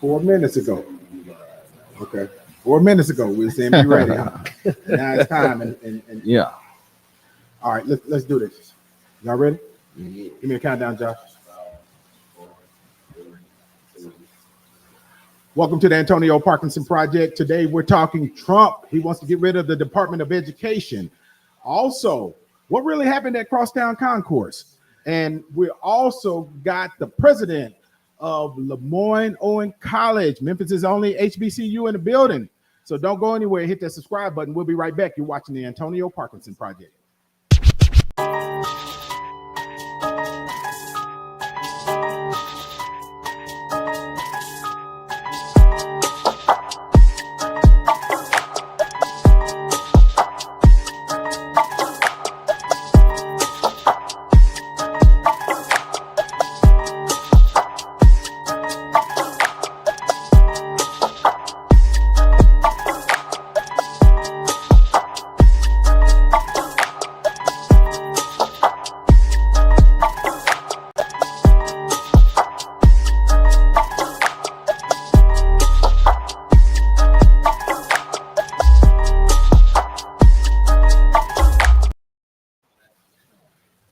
4 minutes ago. Okay. 4 minutes ago, we were saying be ready. Huh? Now it's time. And Yeah. All right, let's do this. Y'all ready? Give me a countdown, Josh. Welcome to the Antonio Parkinson Project. Today we're talking Trump. He wants to get rid of the Department of Education. Also, what really happened at Crosstown Concourse? And we also got the president of Lemoyne-Owen College, Memphis' only HBCU in the building. So don't go anywhere. Hit that subscribe button. We'll be right back. You're watching the Antonio Parkinson Project.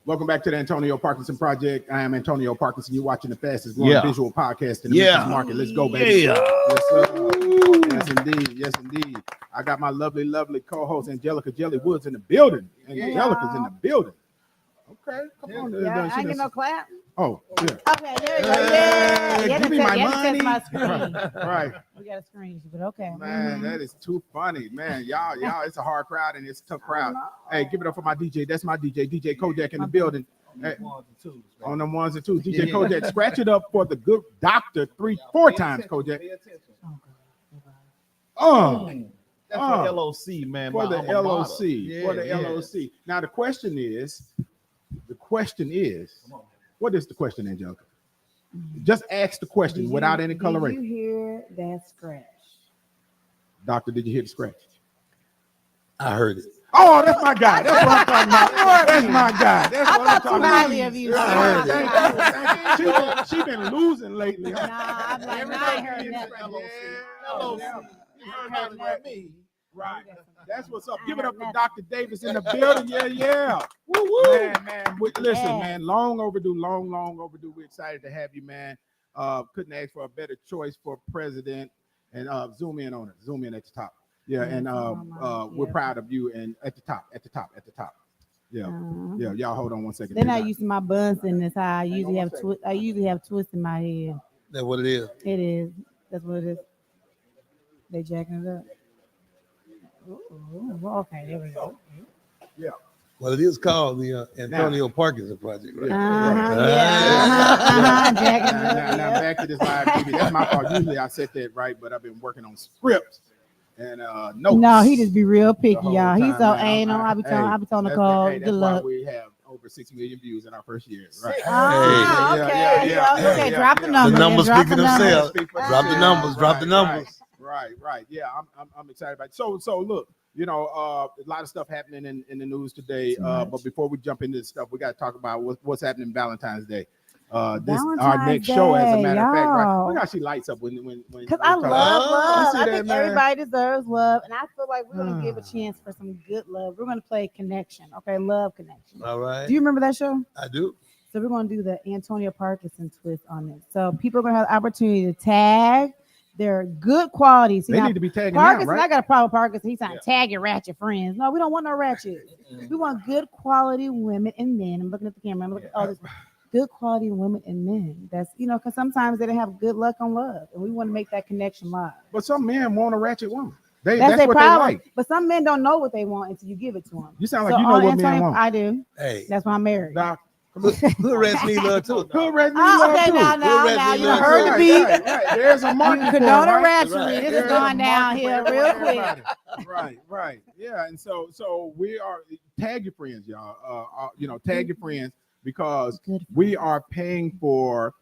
Welcome back to the Antonio Parkinson Project. I am Antonio Parkinson. You're watching the fastest growing visual podcast in the Memphis market. Let's go, baby. Yes, sir. Yes, indeed. Yes, indeed. I got my lovely, lovely co-host Angelica Jelly Woods in the building. Angelica's in the building. Okay, come on. Yeah, I get no clap. Oh, yeah. Okay, there you go. Yeah, give me my money. My screen. Right. We got a screen, but okay. Man, that is too funny, man. Y'all, it's a hard crowd and it's a tough crowd. Hey, give it up for my DJ. That's my DJ Kodak in the building. Hey, on them ones and twos. DJ Kodak, scratch it up for the good doctor 4 times, Kodak. That's for LOC, man. For the LOC. Yeah, for the LOC. Now the question is, what is the question, Angelica? Just ask the question without any coloration. Did you hear that scratch? Doctor, did you hear the scratch? I heard it. Oh, that's my guy. That's what I'm talking about. That's my guy. That's what I'm talking about. Of you. She been losing lately. Huh? Nah, I'm like, I ain't heard that. Me. Right. That's what's up. Give it up for Dr. Davis in the building. Yeah. Woo. Man. Listen, man. Long overdue. We're excited to have you, man. Couldn't ask for a better choice for president. And zoom in on it. Zoom in at the top. Yeah, and we're proud of you. And at the top. Yeah. Yeah. Y'all hold on 1 second. Then I use my buns in this. I usually have twists in my head. That's what it is. It is. That's what it is. They jacking it up. Ooh, okay, there we go. Yeah. Well, it is called the Antonio Parkinson Project, right? Now back to this live TV. That's my part. Usually I set that right, but I've been working on scripts and notes. No, he just be real picky, y'all. He's so anal. I be telling Nicole, good luck. We have over 6 million views in our first year. Right. Okay. Drop the numbers. The numbers speak for themselves. Drop the numbers. Right. Yeah, I'm excited about it. So look, a lot of stuff happening in the news today. But before we jump into this stuff, we got to talk about what's happening Valentine's Day. Our next show, as a matter of fact, right? Look how she lights up when because I love love. I think everybody deserves love, and I feel like we're gonna give a chance for some good love. We're gonna play Connection, okay? Love Connection. All right. Do you remember that show? I do. So we're gonna do the Antonio Parkinson twist on this. So people are gonna have the opportunity to tag their good qualities. They need to be tagging Parkinson, out, right? I got a problem with Parkinson. He's trying to tag your ratchet friends. No, we don't want no ratchet. We want good quality women and men. I'm looking at the camera. I'm looking at all this. Good quality women and men. That's, because sometimes they don't have good luck on love, and we want to make that connection live. But some men want a ratchet woman. That's their what problem. They like. But some men don't know what they want until you give it to them. You sound like you know what men want. I do. Hey, that's why I'm married. Doc, Hood rats need love too. Hood rats need love too. Now you heard the beat. Right. There's a market for it, right? Right. This is going downhill real quick. Right. Yeah, and so we are tag your friends, y'all. Tag your friends because we are paying for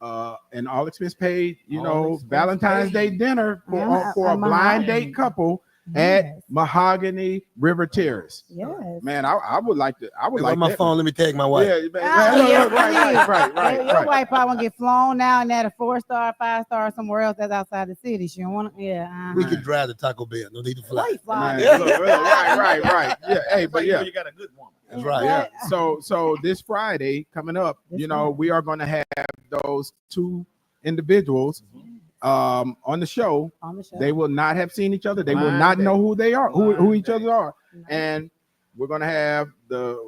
an all expense paid, Valentine's Day dinner for a blind date couple. at Yes. Mahogany River Terrace. Yes. Man, I would like to. I would Hey, like my that. phone. Let me tag my wife. Yeah, man, Yeah, right. Your wife probably want to get flown out at a 4-star, 5-star somewhere else that's outside the city. She don't want to. Yeah. We can drive to Taco Bell. No need to fly. Fly. Man, look, right. Yeah, hey, but yeah, you got a good woman. That's right. yeah. So this Friday coming up, we are going to have those two individuals on the show. They will not have seen each other. They will not know who they are, who each other are, and we're going to have the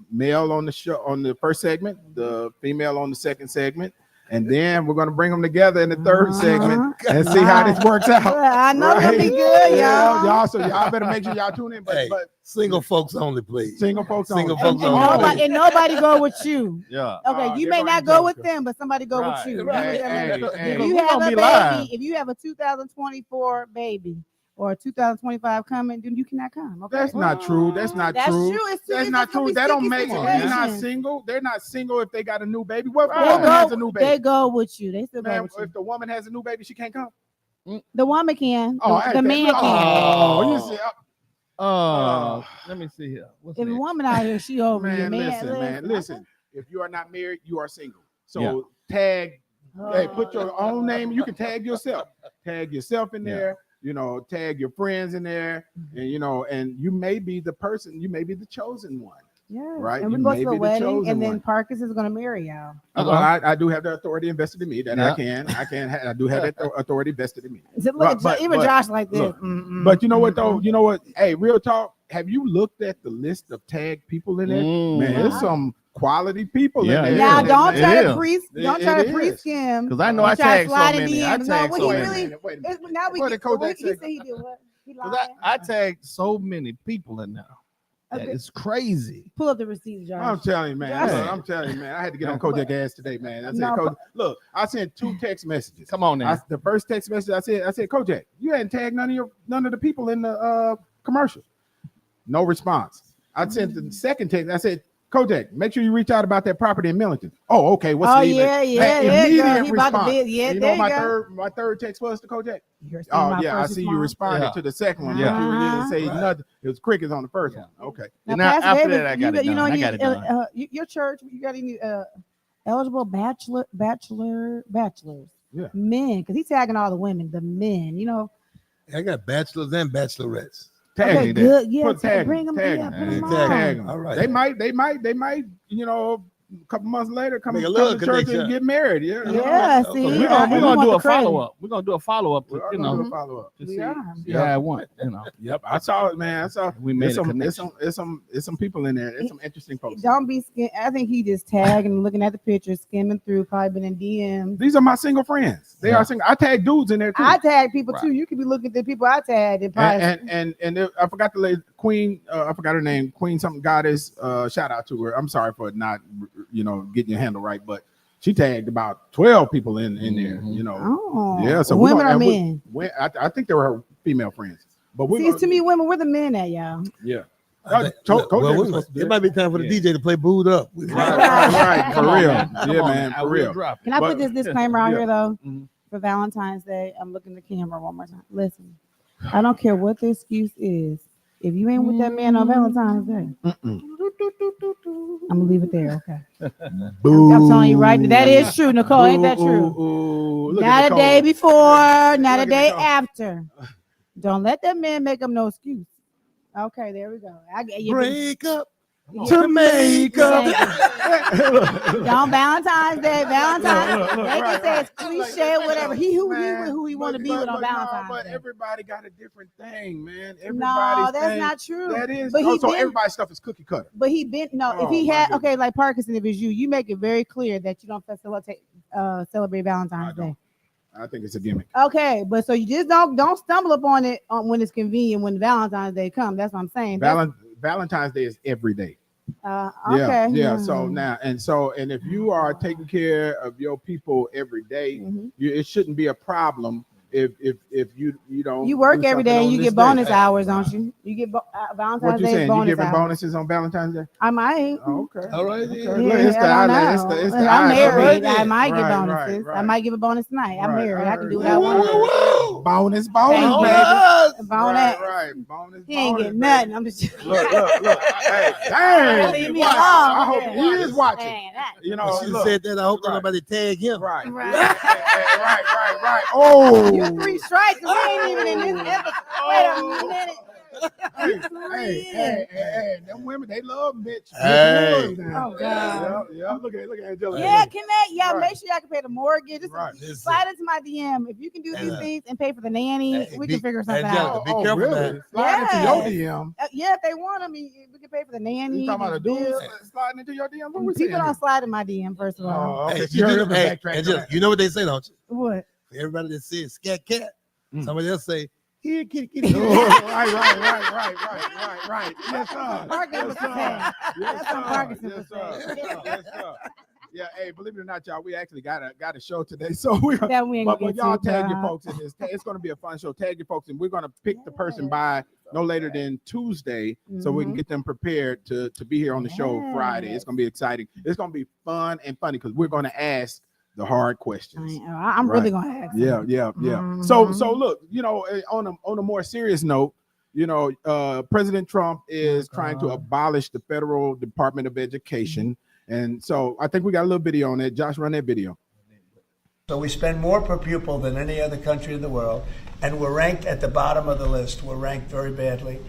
male on the show on the first segment, the female on the second segment. And then we're gonna bring them together in the third segment and see how this works out. I know it'll be good, y'all. So y'all better make sure y'all tune in. But single folks only, please. Single folks only. And nobody go with you. Yeah. Okay, you may not go with them, but somebody go with you. If you have a 2024 baby or a 2025 coming, then you cannot come. Okay, that's not true. That's not true. That's not true. That don't make it. They're not single. They're not single if they got a new baby. What if the woman has a new baby? They go with you. They still go with you. If the woman has a new baby, she can't come. The woman can. The man can. Oh, you see. Let me see here. If a woman out here, she over you, man. Listen. If you are not married, you are single. So tag. Hey, put your own name. You can tag yourself. Tag yourself in there. Tag your friends in there, and and you may be the person. You may be the chosen one. Yeah, right. And we go to the wedding, and then Parkinson is going to marry y'all. I do have the authority invested in me that I do have that authority vested in me. Even Josh like this. But you know what though? You know what? Hey, real talk. Have you looked at the list of tagged people in there? Man, there's some quality people in there. Now don't try to pre-skim. Because I know I tagged so many. Now we Kodak said he did what? I tagged so many people in there. That is crazy. Pull up the receipts, Josh. I'm telling you, man. I had to get on Kodak ass today, man. I said, look, I sent 2 text messages. Come on now. The first text message I said, Kodak, you hadn't tagged none of the people in the commercial. No response. I sent the second text. I said, Kodak, make sure you reach out about that property in Millington. Oh, okay. Immediate response. You know my third text was to Kodak. I see you responded to the second one. Yeah, you didn't say nothing. It was crickets on the first one. Okay. Now after that, I got it done. I got it done. Your church, you got any eligible bachelors? Yeah. Men, because he's tagging all the women, the men. I got bachelors and bachelorettes. Tag good. Yeah, bring them. Tag them. All right. They might, a couple months later come to church and get married. Yeah. See, we're gonna do a follow-up. We're gonna do a follow-up. I want. Yep. I saw it, man. We made a connection. There's some people in there. There's some interesting folks. Don't be scared. I think he just tagging, looking at the pictures, skimming through, probably been in DMs. These are my single friends. They are single. I tag dudes in there too. I tag people too. You could be looking at the people I tagged. And I forgot the lady Queen. I forgot her name. Queen something goddess. Shout out to her. I'm sorry for not getting your handle right, but she tagged about 12 people in there. So women or men? I think they were her female friends. But to me, women, we're the men at y'all. Yeah. It might be time for the DJ to play Booed Up. Right, for real. Yeah, man, for real. Can I put this disclaimer out here though? For Valentine's Day, I'm looking at the camera one more time. Listen, I don't care what the excuse is. If you ain't with that man on Valentine's Day, I'm gonna leave it there. Okay. I'm telling you right. That is true, Nicole. Ain't that true? Not a day before, not a day after. Don't let that man make up no excuse. Okay, there we go. Break up to make up. Don't Valentine's Day. They can say it's cliche, whatever. Who he want to be with on Valentine's Day. But everybody got a different thing, man. No, that's not true. That is. So everybody's stuff is cookie cutter. But if he had like Parkinson, if it's you make it very clear that you don't celebrate Valentine's Day. I think it's a gimmick. Okay, but so you just don't stumble upon it when it's convenient when Valentine's Day comes. That's what I'm saying. Valentine's Day is every day. Okay. Yeah. So now, and if you are taking care of your people every day, it shouldn't be a problem you don't You work do every something day and on you this get bonus day. hours, don't you? You get What Valentine's you Day saying? You bonus giving hours. bonuses on Valentine's Day? I might. Oh, okay. All right, Okay. yeah. Look, it's the I don't island. know. It's the I'm island. married. Right I might get Right, bonuses. right, I might give a bonus tonight. I'm Right. married. I can do what Whoa, I want. whoa, whoa. Bonus, Thank bonus, you. baby. Bonus. Right. Bonus, He ain't bonus, getting baby. nothing. I'm just Look. Hey, dang. Leave me Wow. alone. I hope Yeah. he is watching. Dang, that- You know, Well, she look. said that. I hope Right. nobody tag him. Right. Right. Right. Oh. You 3 strikes. We ain't even in this episode. Wait a minute. Hey, them women, they love bitch. Hey. Oh, God. Yeah. Look at Angela. Yeah, connect. Yeah, Right. make sure y'all can pay the mortgage. Just Right. slide into my DM. If you can do these things and pay for the nanny, Hey, we be- can figure something Angelica, out. be careful, really? man. Slide into Yes. your DM. Yeah, if they want them, we can pay for the nanny. You talking about a the dude bills. sliding into your DM? What we People saying? don't slide in my DM, first of all. Oh, okay. Hey, You heard him hey, backtrack on Angelica, that. you know what they say, don't you? What? For everybody that says scat cat, Mm. somebody else say, here, kitty. Oh, right. Yes, sir. Parkinson Yes, sir. attack. Yes, That's some sir. Parkinson Yes, attack. Yes, sir. Yeah, hey, believe it or not, y'all, we actually got a show today. So we're That we ain't but gonna get y'all to, tag your dog. folks in this. It's gonna be a fun show. Tag your folks, and we're gonna pick the person by no later than Tuesday, so we can get them prepared to be here on the show Friday. It's gonna be exciting. It's gonna be fun and funny because we're gonna ask the hard questions. I'm really gonna ask. Yeah. Mhm. So look, on a more serious note, President Trump is trying to abolish the federal Department of Education, and so I think we got a little video on it. Josh, run that video. So we spend more per pupil than any other country in the world, and we're ranked at the bottom of the list. We're ranked very badly.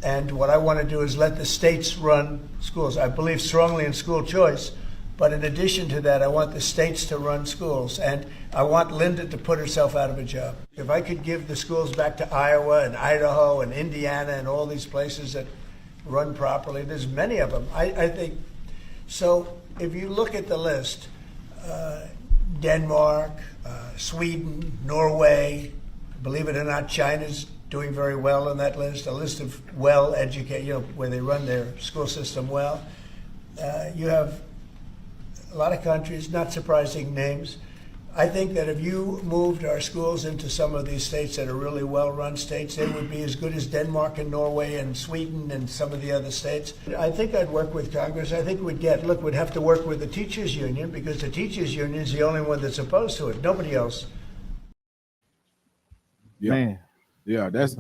And what I want to do is let the states run schools. I believe strongly in school choice, but in addition to that, I want the states to run schools, and I want Linda to put herself out of a job. If I could give the schools back to Iowa and Idaho and Indiana and all these places that run properly, there's many of them. I think, so if you look at the list, Denmark, Sweden, Norway, believe it or not, China's doing very well on that list, a list of well-educated, where they run their school system well. You have a lot of countries, not surprising names. I think that if you moved our schools into some of these states that are really well-run states, they would be as good as Denmark and Norway and Sweden and some of the other states. I think I'd work with Congress. I think we'd have to work with the teachers union, because the teachers union is the only one that's opposed to it. Nobody else. Yeah. Man. Yeah, that's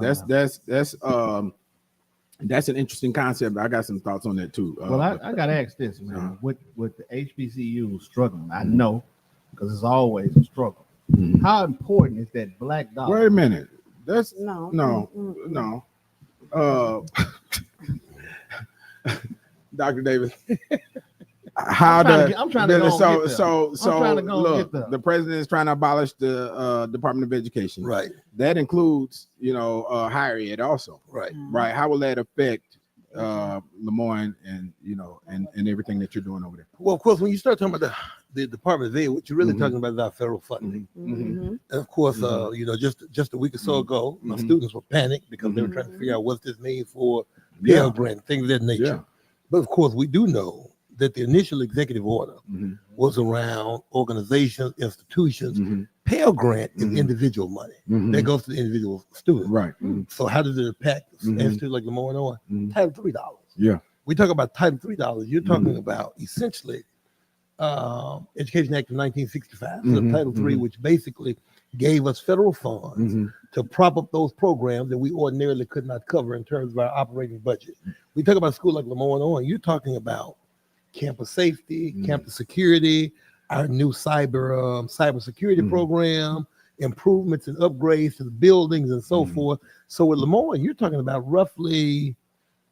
an interesting concept. I got some thoughts on that too. Well, I got to ask this, man. With the HBCU struggling, I know, because it's always a struggle. Mhm. How important is that black dollar? Wait a minute. That's No. no. Dr. Davis. How I'm trying to go and get there. so I'm trying to go and look, get there. the president is trying to abolish the Department of Education. Right. That includes, higher ed also. Right. Right. How will that affect Lemoyne and and everything that you're doing over there? Well, of course, when you start talking about the Department of Ed, what you're really Mhm. talking about is our federal funding. Mm-hmm. And of course, Mhm. just a week or so ago, my Mhm. students were panicked because they were Mhm. trying to figure out what this means for Yeah. Pell Grant, things of that nature. Yeah. But of course, we do know that the initial executive order Mhm. was around organizations, institutions. Mhm. Pell Grant is Mhm. individual money Mhm. that goes to the individual student. Right. Mhm. So how does it impact Mhm. institutes like Lemoyne Owen? Mhm. Title $3. Yeah. We talk about Title $3. You're talking Mhm. about essentially Education Act of 1965, so Mhm. Title III, Mhm. which basically gave us federal funds Mhm. to prop up those programs that we ordinarily could not cover in terms of our operating budget. We talk about a school like Lemoyne Owen, you're talking about campus safety, Mhm. campus security, our new cybersecurity Mhm. program, improvements and upgrades to the buildings and so Mhm. forth. So with Lemoyne, you're talking about roughly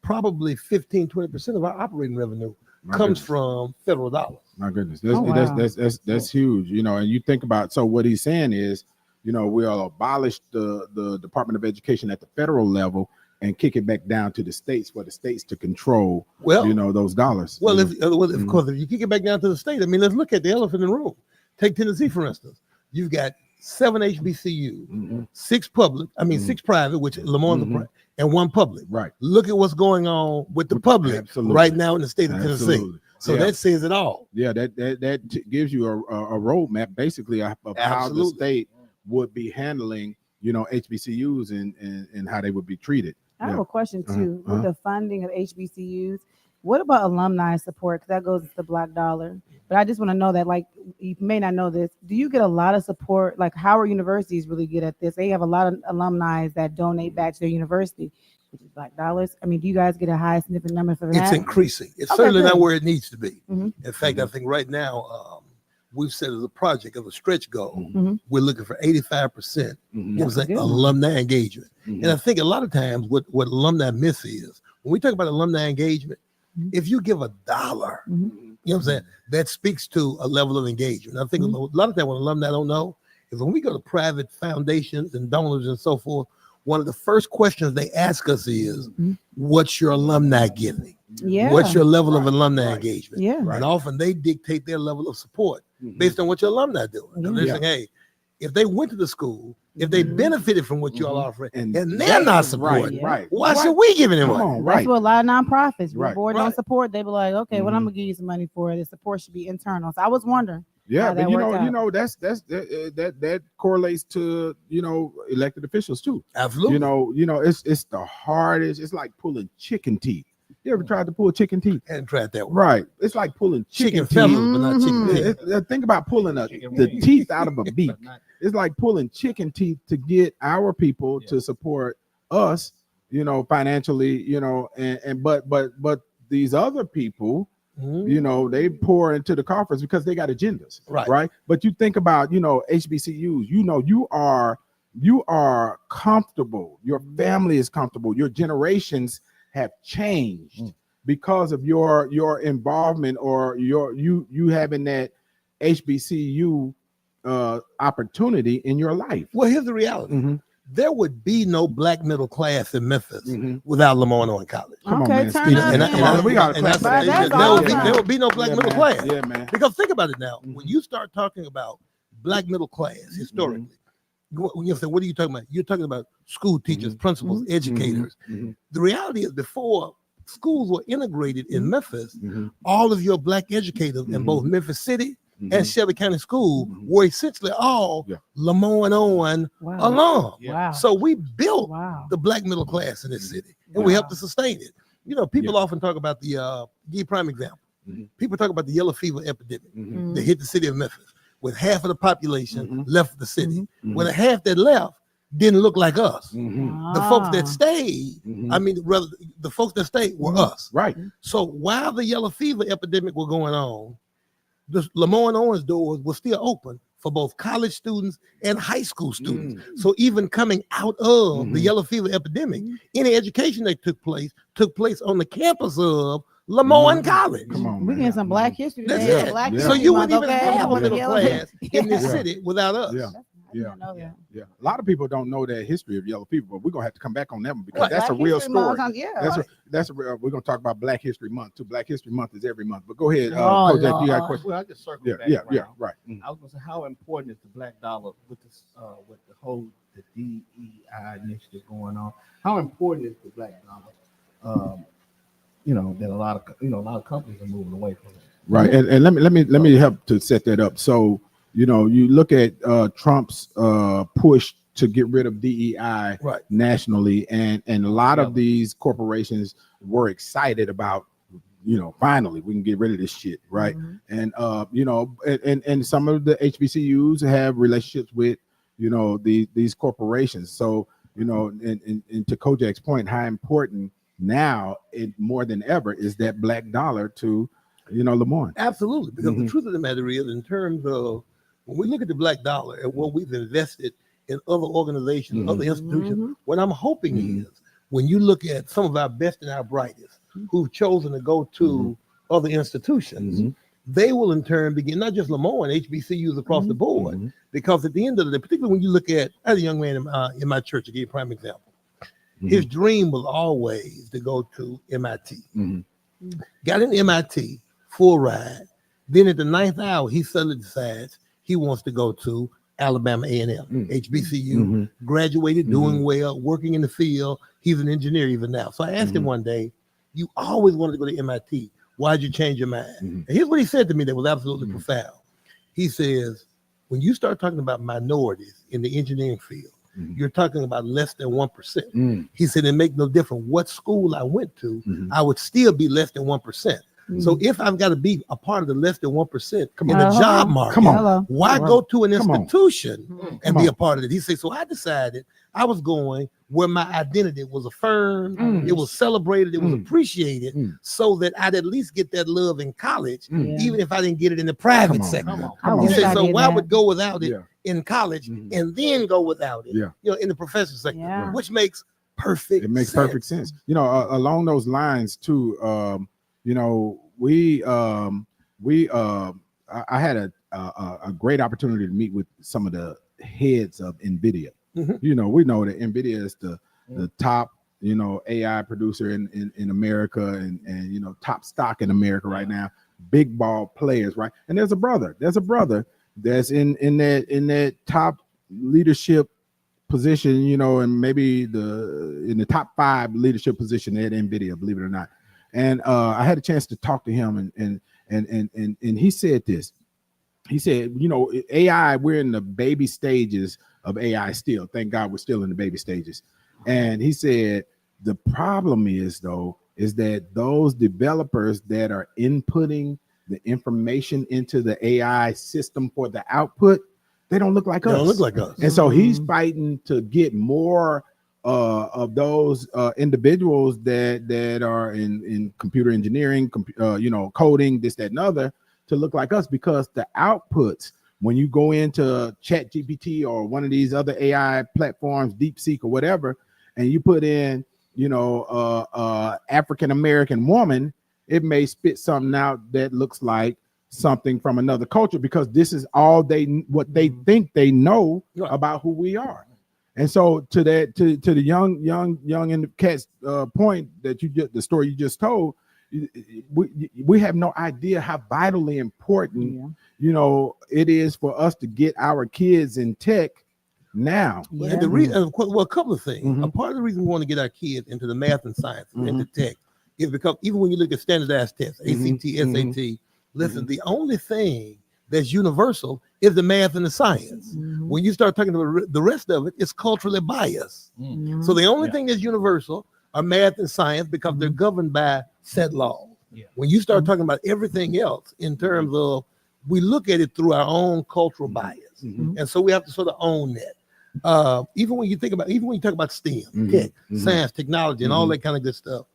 probably 15-20% of our operating revenue My comes goodness. from federal dollars. My goodness, Oh, wow. that's huge. And you think about, so what he's saying is, we'll abolish the Department of Education at the federal level and kick it back down to the states for the states to control, Well, those dollars. Well, you know? of Mhm. course, if you kick it back down to the state, I mean, let's look at the elephant in the room. Take Tennessee, for instance. You've got 7 HBCU, Mhm. 6 public, Mhm. 6 private, which Lemoyne's Mhm. and 1 public. Right. Look at what's going on with the public Absolutely. right now in the state of Tennessee. Absolutely. So Yeah. that says it all. Yeah, that gives you a roadmap basically of how the Absolutely. state would be handling, HBCUs and how they would be treated. I have a question too. Uh-huh. With the funding of HBCUs, what about alumni support? Because that goes to the Black Dollar. But I just want to know that, like, you may not know this. Do you get a lot of support? Like, Howard University is really good at this. They have a lot of alumni that donate back to their university, which is Black Dollars. I mean, do you guys get a high significant number for that? It's increasing. It's Okay, certainly good. not where it needs to be. Mhm. In fact, I think right now we've set as a project, as a stretch goal, Mhm. we're looking for 85% Mhm. what was that, Good. alumni engagement. Mhm. And I think a lot of times what alumni miss is when we talk about alumni engagement, Mhm. if you give $1, Mhm. you know what I'm saying, that speaks to a level of engagement. I think Mhm. a lot of times what alumni don't know is when we go to private foundations and donors and so forth, one of the first questions they ask us is, Mhm. what's your alumni giving? Yeah. What's your level of alumni Right. engagement? Yeah. And often they dictate their level of support Mhm. based on what your alumni do. Yeah. They're Yeah. saying, hey, if they went to the school, if they Mhm. benefited from what you all Mhm. offering, And and they're not right, supporting, Yeah. why Right. should we give them Come money? on, That's right. what a lot of nonprofits, Right. board Right. don't support. They be like, okay, well, I'm Mhm. gonna give you some money for it. The support should be internal. So I was wondering. Yeah, how but that you worked know, out. that correlates to elected officials too. Absolutely. It's the hardest. It's like pulling chicken teeth. You ever tried to pull chicken teeth? Hadn't tried that one. Right. It's like pulling Chicken chicken teeth. feathers, but not chicken Mhm. teeth. Think about pulling Chicken the wings. teeth out of a beak. But not- It's like pulling chicken teeth to get our people Yeah. to support us, financially, but these other people, Mhm. they pour into the coffers because they got agendas, Right. But you think about, HBCUs, you are comfortable, your family is comfortable, your generations have changed because of your involvement or you having that HBCU opportunity in your life. Well, here's the reality. Mhm. There would be no black middle class in Memphis Mhm. without Lamar Owen College. Come on, Okay, man. turn Steve. up, And man. I- and I- we got to and I- clap for But that. that's there would be- awesome. there would be no black Yeah, middle man. class. Yeah, man. Because think about it now. When Mhm. you start talking about black middle class historically, when you say, what are you talking about? You're talking about school teachers, principals, educators. Mhm. The reality is before schools were integrated in Memphis, Mhm. all of your black educators in Mhm. both Memphis City Mhm. and Shelby County School Mhm. were essentially all Yeah. Lamar Owen Wow. alum. Yeah. Wow. So we built Wow. the black middle class in this city, and we Wow. helped to sustain it. People often talk about the give you a prime example. Mhm. People talk about the yellow fever epidemic Mhm. that hit the city of Memphis, with half of the population Mhm. left the city. Mhm. Well, the half that left didn't look like us. Mhm. The folks Ah. that stayed, Mhm. I mean, rather, the folks that stayed were Mhm. us. Right. So while the yellow fever epidemic was going on, the Lamar Owens doors were still open for both college students and high school students. So even coming out of the Mhm. yellow fever epidemic, any education that took place on the campus of Lamar Mhm. College. Come on, We man. getting some Black history That's today. it. Black Yeah. So History you Month, wouldn't even okay? have a With the middle yellow- class in this Yeah. city without us. Yeah. I didn't know that. Yeah. A lot of people don't know that history of yellow fever, but we're gonna have to come back on that one because Right. that's a Black real History Month, story. yeah. That's a real. We're gonna talk about Black History Month too. Black History Month is every month. But go ahead, Oh, Kojak, you got a Lord. question? Well, I just circle Yeah, back yeah, around. yeah. Right. Mhm. I was gonna say, how important is the black dollar with this, with the whole the DEI initiative going on? How important is the black dollar? That a lot of companies are moving away from it. Right. And let me help to set that up. So you look at Trump's push to get rid of DEI Right. nationally, and a lot Yeah. of these corporations were excited about, finally we can get rid of this shit, right? Mhm. And some of the HBCUs have relationships with these corporations. So and to Kojak's point, how important now it more than ever is that black dollar to Lamar. Absolutely, because the Mhm. truth of the matter is, in terms of when we look at the black dollar and what we've invested in other organizations, Mhm. other institutions, Mhm. what I'm hoping Mhm. is when you look at some of our best and our brightest who've chosen to go to other institutions, Mhm. they will in turn begin not just Lamar and HBCUs across the board, Mhm. because at the end of the day, particularly when you look at, as a young man in my church, to give you a prime example, his dream was always to go to MIT. Mhm. Got in MIT, full ride. Then at the ninth hour, he suddenly decides he wants to go to Alabama A&M, Mm. HBCU, Mhm. graduated, doing well, working in the field. He's an engineer even now. So I asked him one day, you always wanted to go to MIT. Why'd you change your mind? Mhm. And here's what he said to me that was absolutely profound. He says, when you start talking about minorities in the engineering field, you're talking about less than 1%. He said it make no difference what school I went to, I would still be less than 1%. So if I've got to be a part of the less than 1% in the job market, why go to an institution and be a part of it? He said, so I decided I was going where my identity was affirmed, it was celebrated, it was appreciated, so that I'd at least get that love in college, even if I didn't get it in the private sector. He said, so why would go without it in college and then go without it, you know, in the professional sector, which makes perfect sense. It makes perfect sense. You know, along those lines too, you know, I had a great opportunity to meet with some of the heads of NVIDIA. You know, we know that NVIDIA is the top, you know, AI producer in America and you know, top stock in America right now, big ball players, right? And there's a brother that's in that top leadership position, you know, and maybe in the top 5 leadership position at NVIDIA, believe it or not. And I had a chance to talk to him, and he said this. He said, you know, AI, we're in the baby stages of AI still. Thank God we're still in the baby stages. And he said the problem is that those developers that are inputting the information into the AI system for the output, they don't look like us. They don't look like us. And so he's fighting to get more of those individuals that are in computer engineering, you know, coding, this, that, and other, to look like us, because the outputs, when you go into ChatGPT or one of these other AI platforms, DeepSeek or whatever, and you put in, you know, African American woman, it may spit something out that looks like something from another culture, because this is all what they think they know about who we are. And so to the young in the cat's point that the story you just told, we have no idea how vitally important you know it is for us to get our kids in tech now. And the reason, well, a couple of things. A part of the reason we want to get our kids into the math and science and into tech is because even when you look at standardized tests, ACT, SAT, listen, the only thing that's universal is the math and the science. When you start talking about the rest of it, it's culturally biased. So the only thing that's universal are math and science, because they're governed by set laws. When you start talking about everything else in terms of, we look at it through our own cultural bias. And so we have to sort of own that. Even when you talk about STEM, tech, science, technology, and all that kind of good stuff,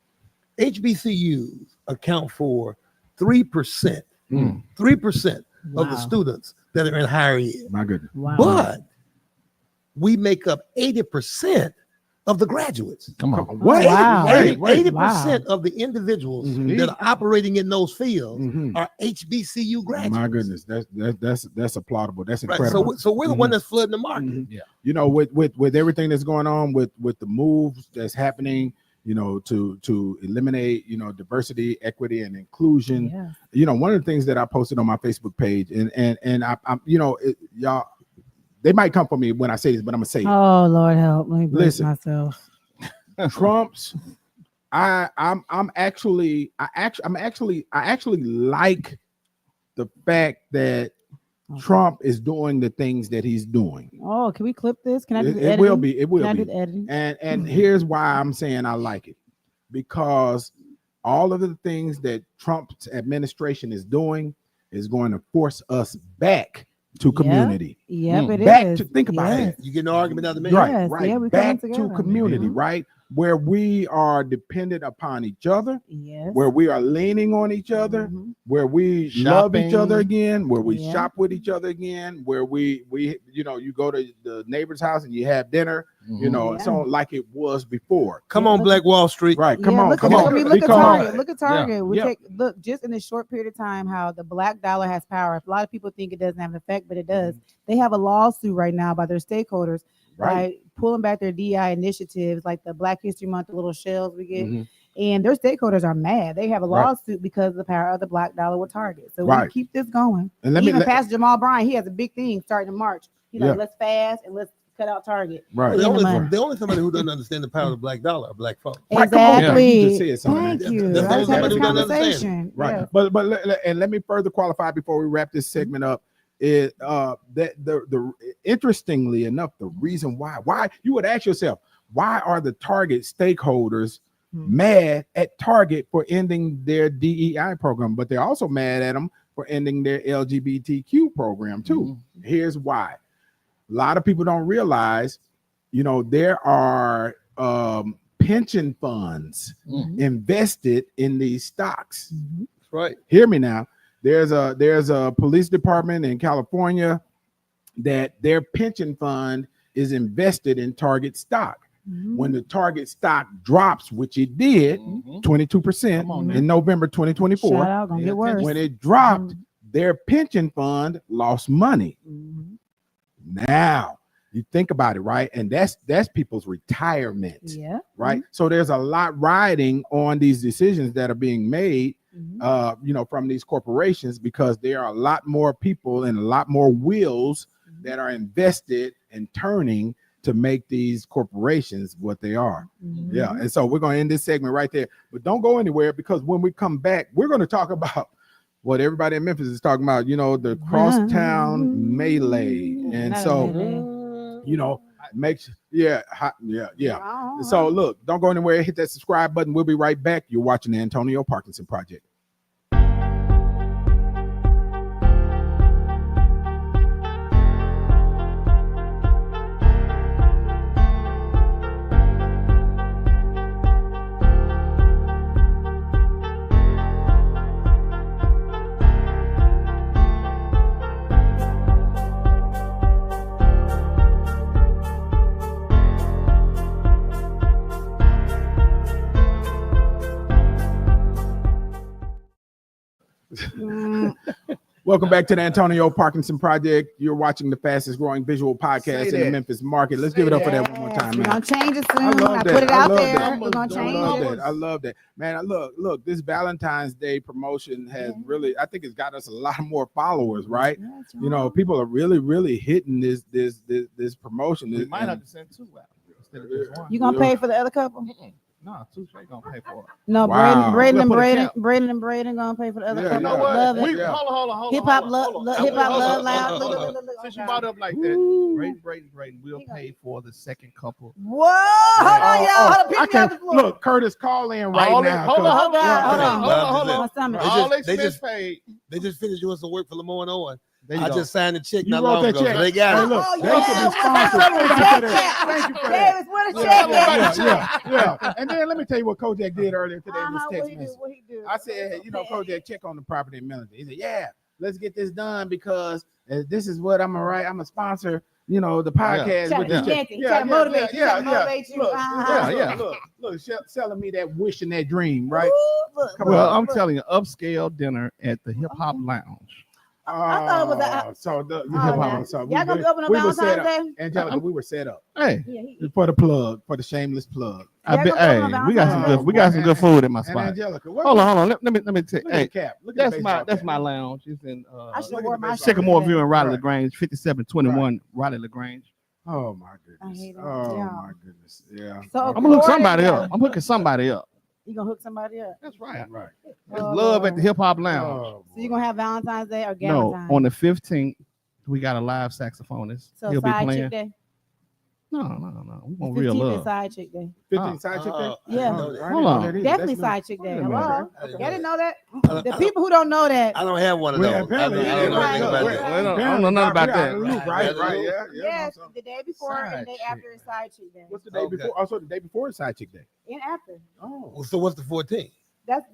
HBCUs account for 3%, 3% of the students that are in higher ed. My goodness. Wow. But we make up 80% of the graduates. Come on. What? Wow. 80% of the individuals that are operating in those fields are HBCU graduates. My goodness, that's applaudable. That's incredible. Right. So we're the one that's flooding the market. You know, with everything that's going on, with the moves that's happening, you know, to eliminate, you know, diversity, equity, and inclusion. You know, one of the things that I posted on my Facebook page, and I'm you know, y'all, they might come for me when I say this, but I'm gonna say it. Oh Lord help me. Listen, myself. Trump's. I actually like the fact that Trump is doing the things that he's doing. Oh, can we clip this? Can I do the It editing? will be. It will Can I be. do the editing? And here's why I'm saying I like it, because all of the things that Trump's administration is doing is going to force us back to community. Yep, it back is. to think about it. You get an argument out of the man. Right, right. Yeah, we back coming to together. community, right? Where we are dependent upon each other, Yes. where we are leaning on each other, where we love each other again, where we shop with each other again, where we you know, you go to the neighbor's house and you have dinner, you know, so like it was before. Come on, Black Wall Street. Right, come on, look come on. I mean, look at Because- Target. Look at Target. We Yeah. look just in this short period of time how the black dollar has power. A lot of people think it doesn't have an effect, but it does. They have a lawsuit right now by their stakeholders by pulling back their DI initiatives, like the Black History Month, the little shells we get. And their stakeholders are mad. They have a lawsuit because of the power of the black dollar with Target. So we keep this going. And Even Pastor Jamal Bryant, he has a big thing starting in March. He's like, Yeah. let's fast and let's cut out Target. Right. The In the month. only somebody who doesn't understand the power of the black dollar are black folks. Right, come on. Exactly. You just said something. Thank you. That's I just had somebody this who doesn't understand. conversation. Right. Yeah. But let me further qualify before we wrap this segment up. is that the interestingly enough, the reason why you would ask yourself, why are the Target stakeholders mad at Target for ending their DEI program, but they're also mad at them for ending their LGBTQ program too. Here's why. A lot of people don't realize, there are pension funds invested in these stocks. That's right. Hear me now. There's a police department in California that their pension fund is invested in Target stock. When the Target stock drops, which it did, 22% in November 2024. Shout out, gonna get worse. When it dropped, their pension fund lost money. Now you think about it, right? And that's people's retirement. Yeah. Right. So there's a lot riding on these decisions that are being made, from these corporations, because there are a lot more people and a lot more wheels that are invested and turning to make these corporations what they are. Yeah. And so we're going to end this segment right there, but don't go anywhere, because when we come back, we're going to talk about what everybody in Memphis is talking about, the crosstown melee. And so, So look, don't go anywhere. Hit that subscribe button. We'll be right back. You're watching the Antonio Parkinson Project. Welcome back to the Antonio Parkinson Project. You're watching the fastest growing visual podcast in the Memphis market. Let's give it up for that one more time, We're man. gonna change it soon. I love I that. put it I out love there. that. We're gonna change it. I love that, man. Look, this Valentine's Day promotion has really, I think it's got us a lot more followers, right? People are really hitting this promotion. We might have to send two out instead of just one. You gonna pay for the other couple? No, two straight gonna pay for it. No, Wow. Braden and We'll put a Braden gonna pay for the other Yeah, couple. you know what? Love it. Hold on. Hip hop hold on. hip hop love Hold loud. on. Look. Since you brought up like that, Braden will pay for the second couple. Whoa! Hold on, y'all. Hold on, pick me up the floor. Look, Curtis, call in right now. Hold on. My stomach. All They expense just- paid. They just finished doing some work for Lamar and Owen. There you I go. just signed a check You not wrote long that ago. check. So they got Hey, it. look, Oh, they yeah. should be sponsored. Thank you for that. Thank you for that. Davis, what a check at? Yeah. And then let me tell you what Kojak did earlier today in this text message. What he do? I said, Kojak, check on the property and military. He said, yeah, let's get this done, because this is what I'm gonna write. I'm a sponsor, the podcast. Trying with to this check. connect you, trying to motivate you, trying to motivate you. Look, selling me that wish and that dream, right? Look, Come Well, on. I'm telling you, upscale dinner at the Hip Hop Lounge. I thought it was so y'all gonna be open on we were set Valentine's up. Day? Angelica, we were set up Hey, Yeah, for the plug, for the shameless plug. Yeah, we got some good food at my And spot. Angelica, Hold on. Let me tell you. Look at Hey, the cap. Look at that's the my baseball cap. lounge. It's in I should Look at wear the my baseball Sycamore shirt View in Raleigh Right. LaGrange, 5721 Raleigh LaGrange. Oh my goodness. I hate it. Oh Yeah. my goodness. Yeah. So I'm gonna hook somebody according- up. I'm hooking somebody up. You gonna hook somebody up? That's right. Right. It's love at the Hip Hop Lounge. Oh, So you gonna have Valentine's Day or No, Galentine's? on the 15th, we got a live saxophonist. So He'll be side playing. chick day. No. We want real 15th is love. side chick day. 15 side chick day? Yeah. Hold on. Definitely side chick day. Wait a Hello. minute. Y'all didn't know that? I The people who don't know that. don't have one of Well, those. I apparently, don't know anything about Right. that. I don't know nothing about that. Right. Yeah. Yes, the day before Side and the day chick. after is side chick day. What's the day Okay. before? Also, the day before is side chick day. And after. Oh. So what's the 14th? That's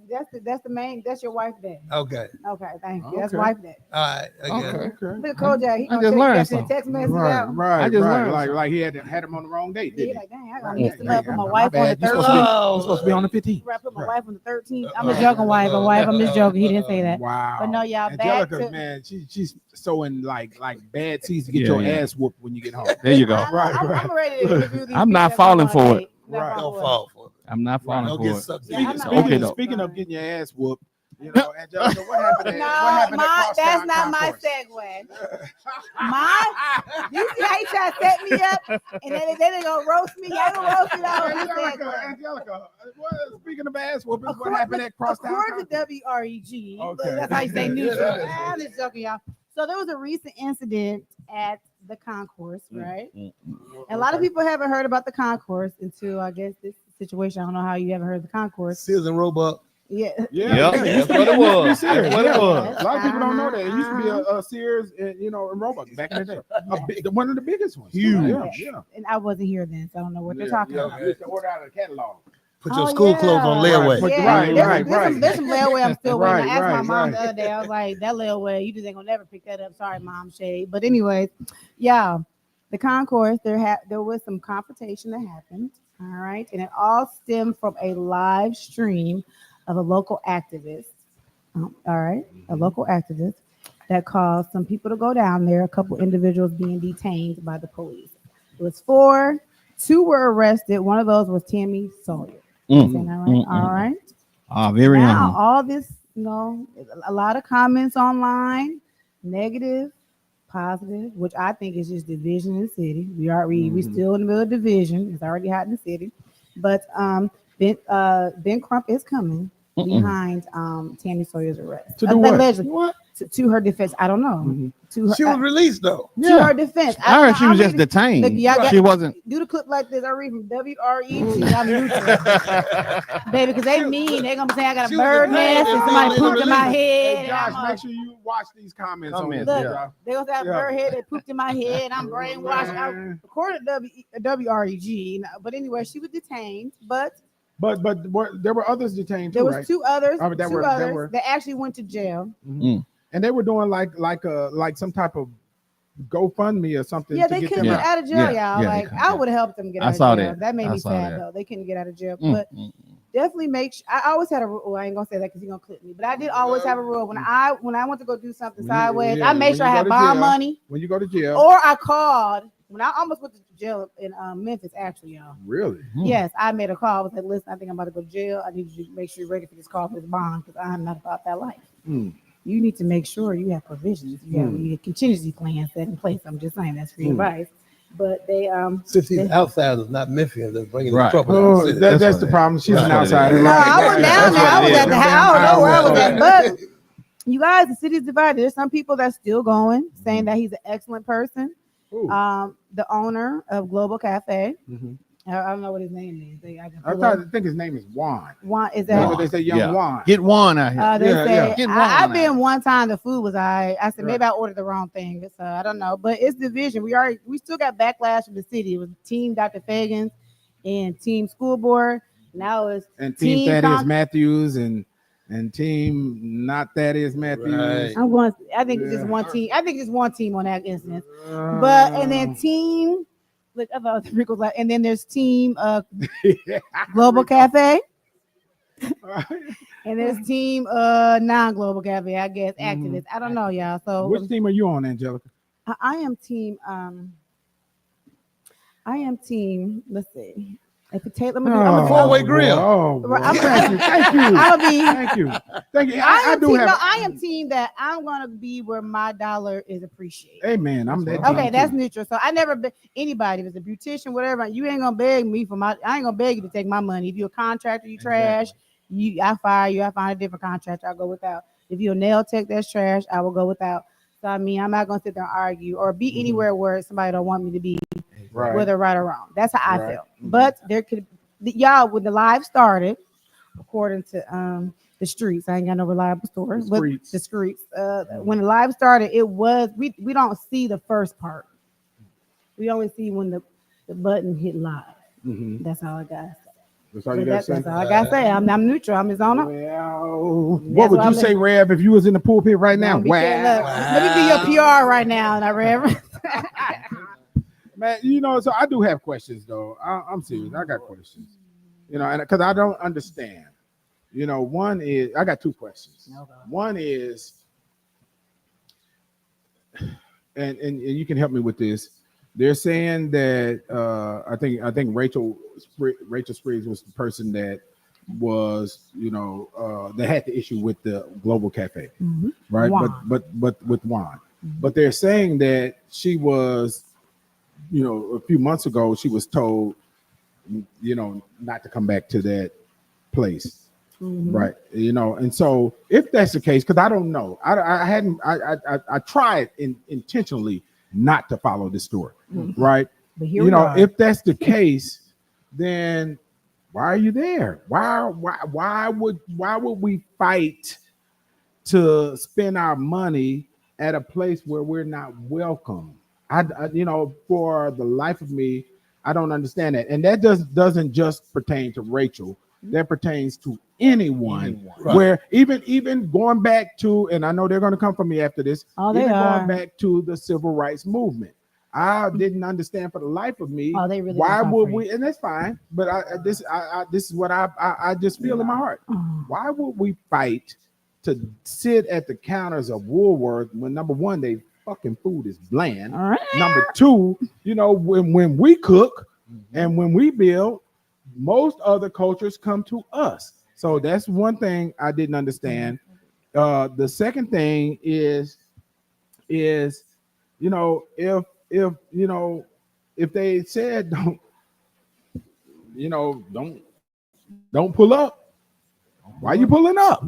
the main. That's your wife day. Okay. Okay, thank you. That's Okay. wife day. All right. I get it. Okay. Look, Kojak, he I gonna just check learned that something. text message Right. out. Right. I just Right. learned Like he had him on the wrong date, He didn't he? like, dang, I got Right. mixed him up with my My wife on the bad. You're supposed to be- 13th. you're supposed to be on the 15th. I put my Right. wife on the 13th. I'm just joking, wife. I'm just joking. He didn't say that. Wow. But no, y'all, back Angelica, to- man, she's sowing like bad seeds to get Yeah, your yeah. ass whooped when you get home. There you go. I'm ready to interview these I'm not people falling that's on for a it. date. Not Right. falling Don't for it. fall for it. I'm not falling Don't for get it. sucked Yeah, in. I'm It's not- Okay, okay. though. Speaking of getting your ass whooped, Angelica, what happened? No, What happened at that's Crosstown not my Concourse? segue. You see how he tried to set me up, and then they gonna roast me. Y'all gonna roast me on my Angelica, segue. speaking of ass whoopings, what happened at Crosstown According to Concourse? WREG, Okay. that's how you say neutral. Yeah. I'm just joking, y'all. So there was a recent incident at the concourse, right? Mm. And a lot of people haven't heard about the concourse until I guess this situation. I don't know how you haven't heard of the concourse. Sears and Roebuck. Yeah. Yep, that's what it was. That's what it was. A lot of people don't know that. It used to be a Sears, and in Roebuck back in the day. One of the biggest ones. Huge. Yeah. And I wasn't here then, so I don't know what they're talking about. We used to order out of the catalog. Put your school clothes on layaway. Right, There's some layaway I'm still waiting. I asked my Right, mom right. the other day. I was like, that layaway, you just ain't gonna never pick that up. Sorry, Mom, shade. But anyways, yeah, the concourse, there was some confrontation that happened. All right, and it all stemmed from a live stream of a local activist. All right, a local activist that caused some people to go down there. A couple individuals being detained by the police. It was 4. 2 were arrested. One of those was Tammy Sawyer. Saying that right? All right. Very Now, nice. all this, a lot of comments online, negative, positive, which I think is just division in the city. We still in the middle of division. It's already hot in the city. But Ben Crump is coming behind Tammy Sawyer's arrest. To do what? Allegedly. What? To her defense. I don't know. To her, She was released though. to her defense. I heard she was just Look, detained. y'all got- She wasn't. Do the clip like this. I read from WRET. I'm neutral. Baby, because they mean they're gonna say I got a She was bird detained nest and and somebody then pooped in my released. head. Hey, and Josh, I'm make sure you watch these comments. Comments, on Look, this, they gonna say I have a bird head. They pooped in my head. And I'm brainwashed. According to WREG. But anyway, she was detained. But But there were others detained too, there was right? 2 others. Oh, that two were- others that were- that actually went to jail. And they were doing like some type of GoFundMe or something. Yeah, to they get couldn't them get out. out of jail, Yeah, y'all. yeah, Like they I couldn't. would have helped them get I out of saw jail. that. That made I me saw sad that. though. They couldn't get out of jail. But definitely make sure. I always had a rule. I ain't gonna say that because you're gonna clip me. But I did always have a rule. When I want to go do something sideways, yeah, I make when sure you I go have to bond jail. money. When you go to jail. Or I called when I almost went to jail in Memphis. Actually, y'all. Really? Yes, I made a call. I was like, listen, I think I'm about to go to jail. I need you to make sure you're ready for this call for this bond because I'm not about that life. You need to make sure you have provisions. You have your contingency plans set in place. I'm just saying that's free advice. But they Since he's outsiders, not Memphians, that's bringing Right. the trouble. Oh, out the city. that's the problem. She's an That's what it outsider. is. No, right? I was down there. I was at the house. I don't know where I was at. But But you guys, the city's divided. There's some people that's still going, saying that he's an excellent person. The owner of Global Cafe. I don't know what his name is. I think his name is Juan. Juan is You know that? what they say, young Juan. Get one out here. They Yeah, say yeah. Get one I've out. been one time. The food was I said maybe Right. I ordered the wrong thing. So I don't know, but it's division. We still got backlash from the city. It was Team Dr. Fagans and Team School Board. Now it's And Team Thaddeus Con- Matthews and Team not Thaddeus Matthews. Right. I'm going. I think it's just Yeah. one team. I think it's one team on that instance. But and then Team. Look, I thought the Rick was like, and then there's Team Global Cafe. And there's Team non-Global Cafe, I guess, activists. I don't know, y'all. So Which team are you on, Angelica? I am team. I am team. Let's see. If it take, I'm gonna four-way grill. Oh, Right, I'm- thank you, thank you, I'll be. thank you, thank you. I am do team. have. No, I am team that I'm gonna be where my dollar is appreciated. Hey man, I'm that. Okay, team that's too. neutral. So I never beg anybody, if it's a beautician, whatever. You ain't gonna beg me for my. I ain't gonna beg you to take my money. If you're a contractor, you trash. I fire you. I find a different contractor. I'll go without. If you're a nail tech that's trash, I will go without. So I mean, I'm not gonna sit there and argue or be anywhere where somebody don't want me to be, Right. whether right or wrong. That's how I Right. feel. But there could, y'all, when the live started, according to the streets, I ain't got no reliable source. The but streets. the streets. When the live started, it was we don't see the first part. We only see when the button hit live. Mhm. That's all I got. That's all you got to say. That's all I gotta say. I'm neutral. I'm his owner. Well, what That's would what you I'm say, Rev, if you was in the pulpit right now? Don't be scared. Look, let me be your PR right now, and I read. Man, you know, so I do have questions though. I'm serious. I got questions. You know, and because I don't understand. You know, one is I got two questions. Okay. One is, and you can help me with this. They're saying that I think Rachel Spriggs was the person that was, you know, that had the issue with the Global Cafe, right? Juan. But with Juan. But they're saying that she was, you know, a few months ago, she was told, you know, not to come back to that place. Right. You know, and so if that's the case, because I don't know, I tried intentionally not to follow this story. Right. But here You we know, are. if that's the case, then why are you there? Why would we fight to spend our money at a place where we're not welcome? You know, for the life of me, I don't understand that. And that doesn't just pertain to Rachel. That pertains to anyone. Right. Where even going back to, and I know they're going to come for me after this, Oh, they even are. going back to the civil rights movement. I didn't understand for the life of me. Oh, they really why don't would come for we? And that's fine. But this is what I just feel in my heart. Oh. Why would we fight to sit at the counters of Woolworth when number one, they fucking food is bland. All right. Number two, you know, when we cook and when we build, most other cultures come to us. So that's one thing I didn't understand. The second thing is, you know, if you know, if they said don't pull up, why you pulling up?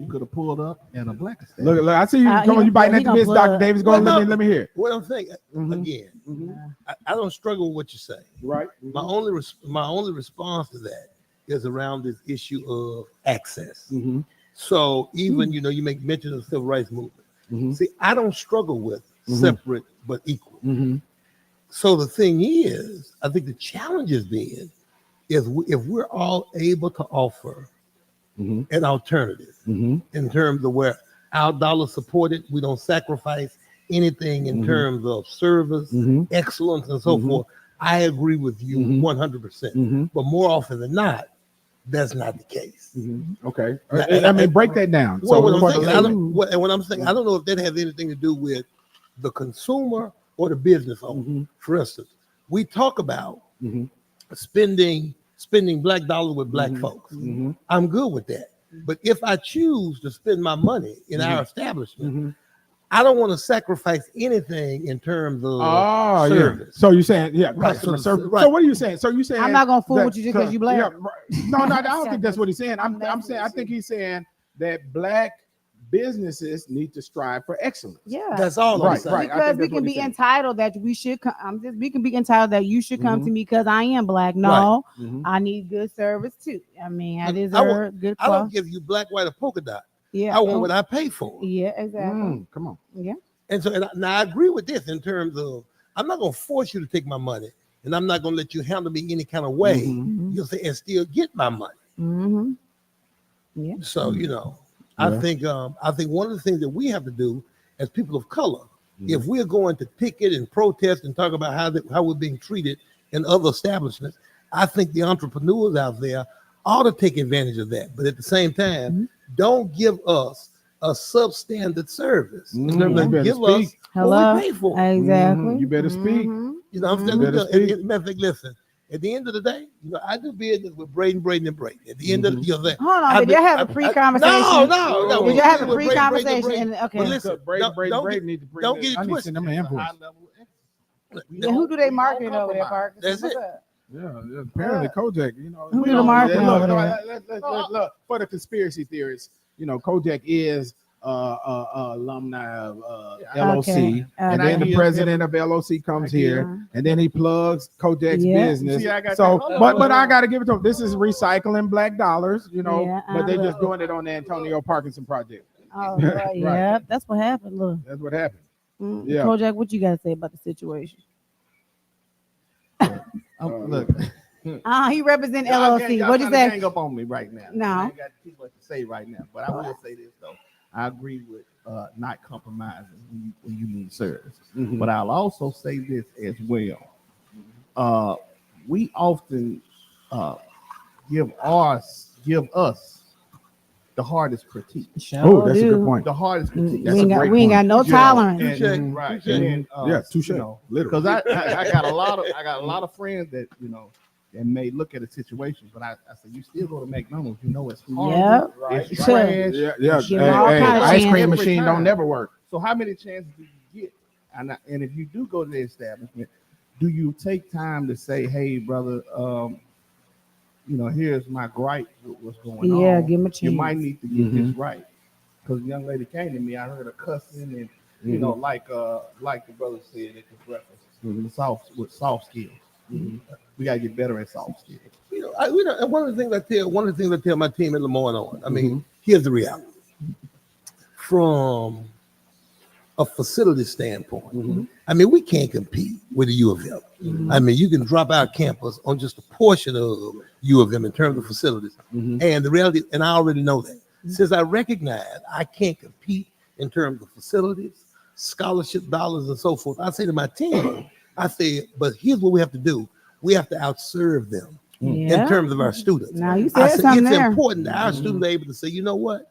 You could have pulled up in a black state. Look, I see you. Come on, he you biting at gonna the bits, pull Dr. up. Davis. Go on, Well, let me hear. What I'm saying Mhm. again, I don't struggle with what you say. Right. My only response to that is around this issue of access. Mm-hmm. So even you make mention of the civil rights movement. Mm-hmm. See, I don't struggle with Mhm. separate but equal. Mm-hmm. So the thing is, I think the challenge is being is if we're all able to offer Mm-hmm. an alternative Mm-hmm. in terms of where our dollar supported, we don't sacrifice anything in Mhm. terms of service, Mhm. excellence, and so Mhm. forth. I agree with you Mhm. 100%. Mm-hmm. But more often than not, that's not the case. Mm-hmm. Okay. Now, I mean, break that down. Well, what for I'm the saying, I layman. don't, what I'm saying, I don't know if that has anything to do with the consumer or the business owner. Mhm. For instance, we talk about Mhm. spending black dollars with black Mhm. folks. Mhm. I'm good with that. But if I choose to spend my money in our establishment, Mhm. I don't want to sacrifice anything in terms of Oh, yeah. service. So you're saying, yeah, Right, customer so- service. right. So what are you saying? So you saying I'm not gonna fool that- with you just 'cause you black. Yeah, right. No, I don't think that's what he's saying. I'm messing saying I with think you. he's saying that black businesses need to strive for excellence. Yeah. That's all I'm Right, saying. right. I Because think we that's what can he's be saying. entitled that we should come. We can be entitled that you should come Mhm. to me because I am black. No, Mhm. I need good service too. I mean, I Look, deserve good I don't quality. give you black, white, or polka dot. Yeah. I want what I pay for. Yeah, exactly. Come on. Yeah. And so, now I agree with this in terms of I'm not going to force you to take my money, and I'm not going to let you handle me any kind of way. Mhm. You'll say and still get my money. Mm-hmm. Yeah. So Yeah. I think one of the things that we have to do as people of color, if we're going to picket and protest and talk about how we're being treated in other establishments, I think the entrepreneurs out there ought to take advantage of that. But at the same time, don't give us a substandard service. In terms You of better give speak. us Hello. what we pay for. Exactly. You better speak. Mhm. You know what I'm saying? Better speak. Matter of fact, listen, at the end of the day, I do business with Braden. At the end of the day, Hold on, did y'all have a pre-conversation? No. Did y'all have a with Braden, pre-conversation? Okay. But listen, Brady need to bring don't that- get it I need to twisted. send them an invoice. Yeah, who do they marketing over there, Parker? That's it. Yeah, apparently Kojak, Who we do the don't- marketing look, over look, there? look, for the conspiracy theorists, Kojak is alumni of LOC, Okay. and Okay. then the president of LOC comes here, and then he plugs Kojak's Yeah. business. See, I got So, that. but I got to give it to him. This is recycling black dollars, Yeah, but they're just doing it on the Antonio Parkinson project. Oh, Right. right. Yeah, that's what happened. Look, That's what happened. Yeah. Kojak, what you got to say about the situation? Look, He represent y'all LLC. y'all What'd you tryna say? gang up on me right now. No. I ain't got too much to say right now, but I will say this though. I agree with not compromising when you need service. Mhm. But I'll also say this as well. We often give us the hardest critique. Oh, that's a good do. point. The hardest critique. That's we a ain't got, great we ain't got point. no You know, tolerance. Touche. Right. Touche. And, Yeah, touche. Because Literally. I got a lot of friends that that may look at a situation, but I say you still go to McDonald's. It's horrible. Yep. It's Sure. trash. Yeah. Give them all kind of Ice cream chances. machine Every don't time. never work. So how many chances do you get? And if you do go to the establishment, do you take time to say, "Hey, brother, here's my gripe with what's going on. Yeah, give him a chance. You might need to get this right. Because the young lady came to me, I heard her cussing and like the brother said at the breakfast, soft skills. We gotta get better at soft skills. And one of the things I tell my team at Lemoyne on. I mean, here's the reality. From a facility standpoint, I mean, we can't compete with the U of M. I mean, you can drop our campus on just a portion of U of M in terms of facilities. And the reality, and I already know that. Since I recognize I can't compete in terms of facilities, scholarship dollars, and so forth, I say to my team, but here's what we have to do. We have to outserve them in terms of our students. Now you said something it's there. important that our students are able to say, you know what?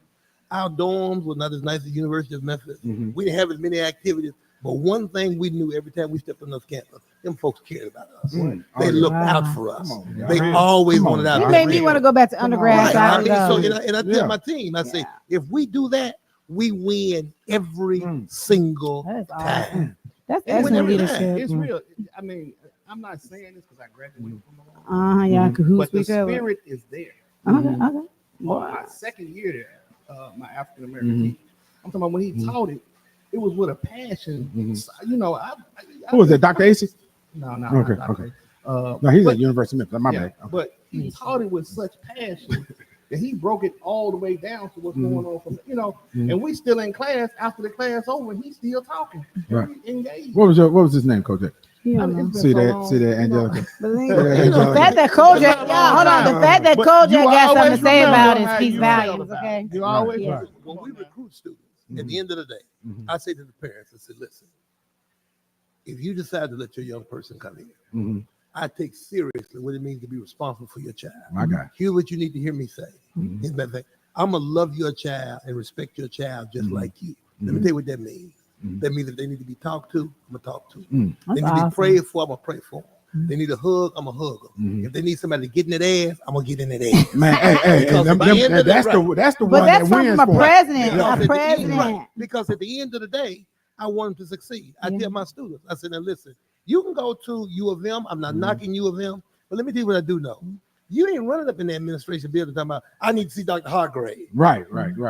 Our dorms were not as nice as the University of Memphis. We didn't have as many activities. But one thing we knew every time we stepped on this campus, them folks cared about us. They looked out for us. They always wanted out. You made me want to go back to undergrad. I tell my team, I say, if we do that, we win every single time. That's excellent leadership. It's real. I mean, I'm not saying this because I graduated from yeah, but the spirit is there. Okay. My second year there, my African American teacher, I'm talking about when he taught it, it was with a passion. Who was that, Dr. AC? No. Okay. No, he's at University of Memphis. My bad. Okay. But he taught it with such passion that he broke it all the way down to what's going on from and we still in class after the class over, and he's still talking. Right. Engaged. What was his name, Coach? See that, Angelica. The fact that Kojak, hold on. The fact that Kojak got something to say about it speaks volumes. Okay. You always when we recruit students, at the end of the day, I say to the parents, I said, listen, if you decide to let your young person come here, I take seriously what it means to be responsible for your child. My God. Here's what you need to hear me say. As a matter of fact, I'm going to love your child and respect your child just like you. Let me tell you what that means. That means if they need to be talked to, I'm going to talk to them. They need to be prayed for, I'm going to pray for them. They need a hug, I'm going to hug them. If they need somebody to get in that ass, I'm going to get in that ass. Man, that's the one that wins from a president. Right. Because at the end of the day, I want them to succeed. I tell my students, I said, now listen, you can go to U of M. I'm not knocking U of M, but let me tell you what I do know. You ain't running up in the administration building talking about, I need to see Dr. Hargrave. Right.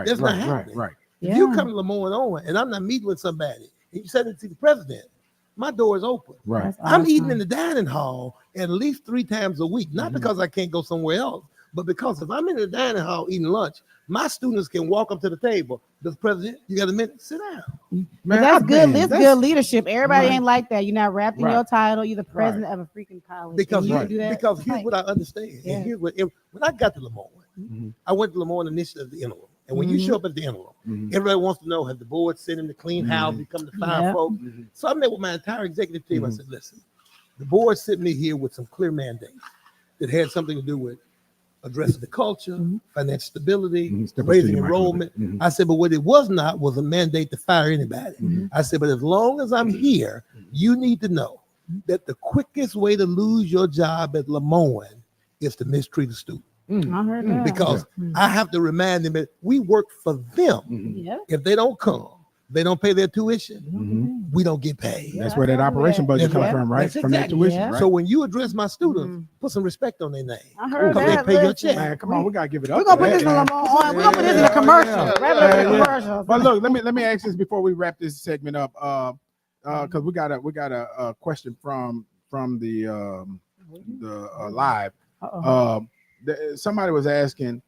That's not happening. Right. If you come to Lemoyne on and I'm not meeting with somebody and you said to see the president, my door is open. Right. I'm eating in the dining hall at least 3 times a week, not because I can't go somewhere else, but because if I'm in the dining hall eating lunch, my students can walk up to the table. The president, you got a minute? Sit down. Man, that's good. That's good leadership. Everybody ain't like that. You're not wrapped in your title. You're the president of a freaking college. Because here's what I understand. And here's what when I got to Lemoyne, I went to Lemoyne initially at the interim. And when you show up at the interim, everybody wants to know, have the board sent in the clean house, become the fire folks? So I met with my entire executive team. I said, listen, the board sent me here with some clear mandates that had something to do with addressing the culture, financial stability, raising enrollment. I said, but what it was not was a mandate to fire anybody. I said, but as long as I'm here, you need to know that the quickest way to lose your job at Lemoyne is to mistreat a student. I heard that. Because I have to remind them that we work for them. If they don't come, they don't pay their tuition, we don't get paid. That's where that operation budget comes from, right? From that tuition, right? So when you address my students, put some respect on their name. I heard because that. they pay your check. Man, come on, we gotta give it up. We're gonna put this in Lemoyne. We're gonna put this in a commercial. Commercial. But look, let me ask this before we wrap this segment up. Because we got a question from the live. Somebody was asking,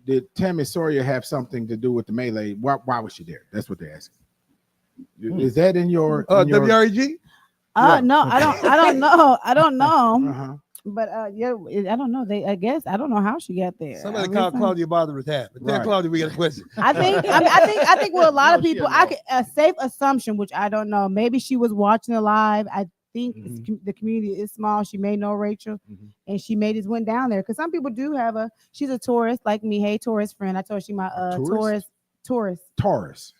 did Tammy Sawyer have something to do with the melee? Why was she there? That's what they're asking. Is that in your WREG? No, I don't know. I don't know. But I don't know. I guess I don't know how she got there. Somebody called Claudia Bother retired. But tell Claudia we got a question. I think with a lot of people, a safe assumption, which I don't know. Maybe she was watching it live. I think the community is small. She may know Rachel, and she may just went down there because some people do have she's a tourist like me. Hey, tourist friend. I told her she my tourist. Taurus.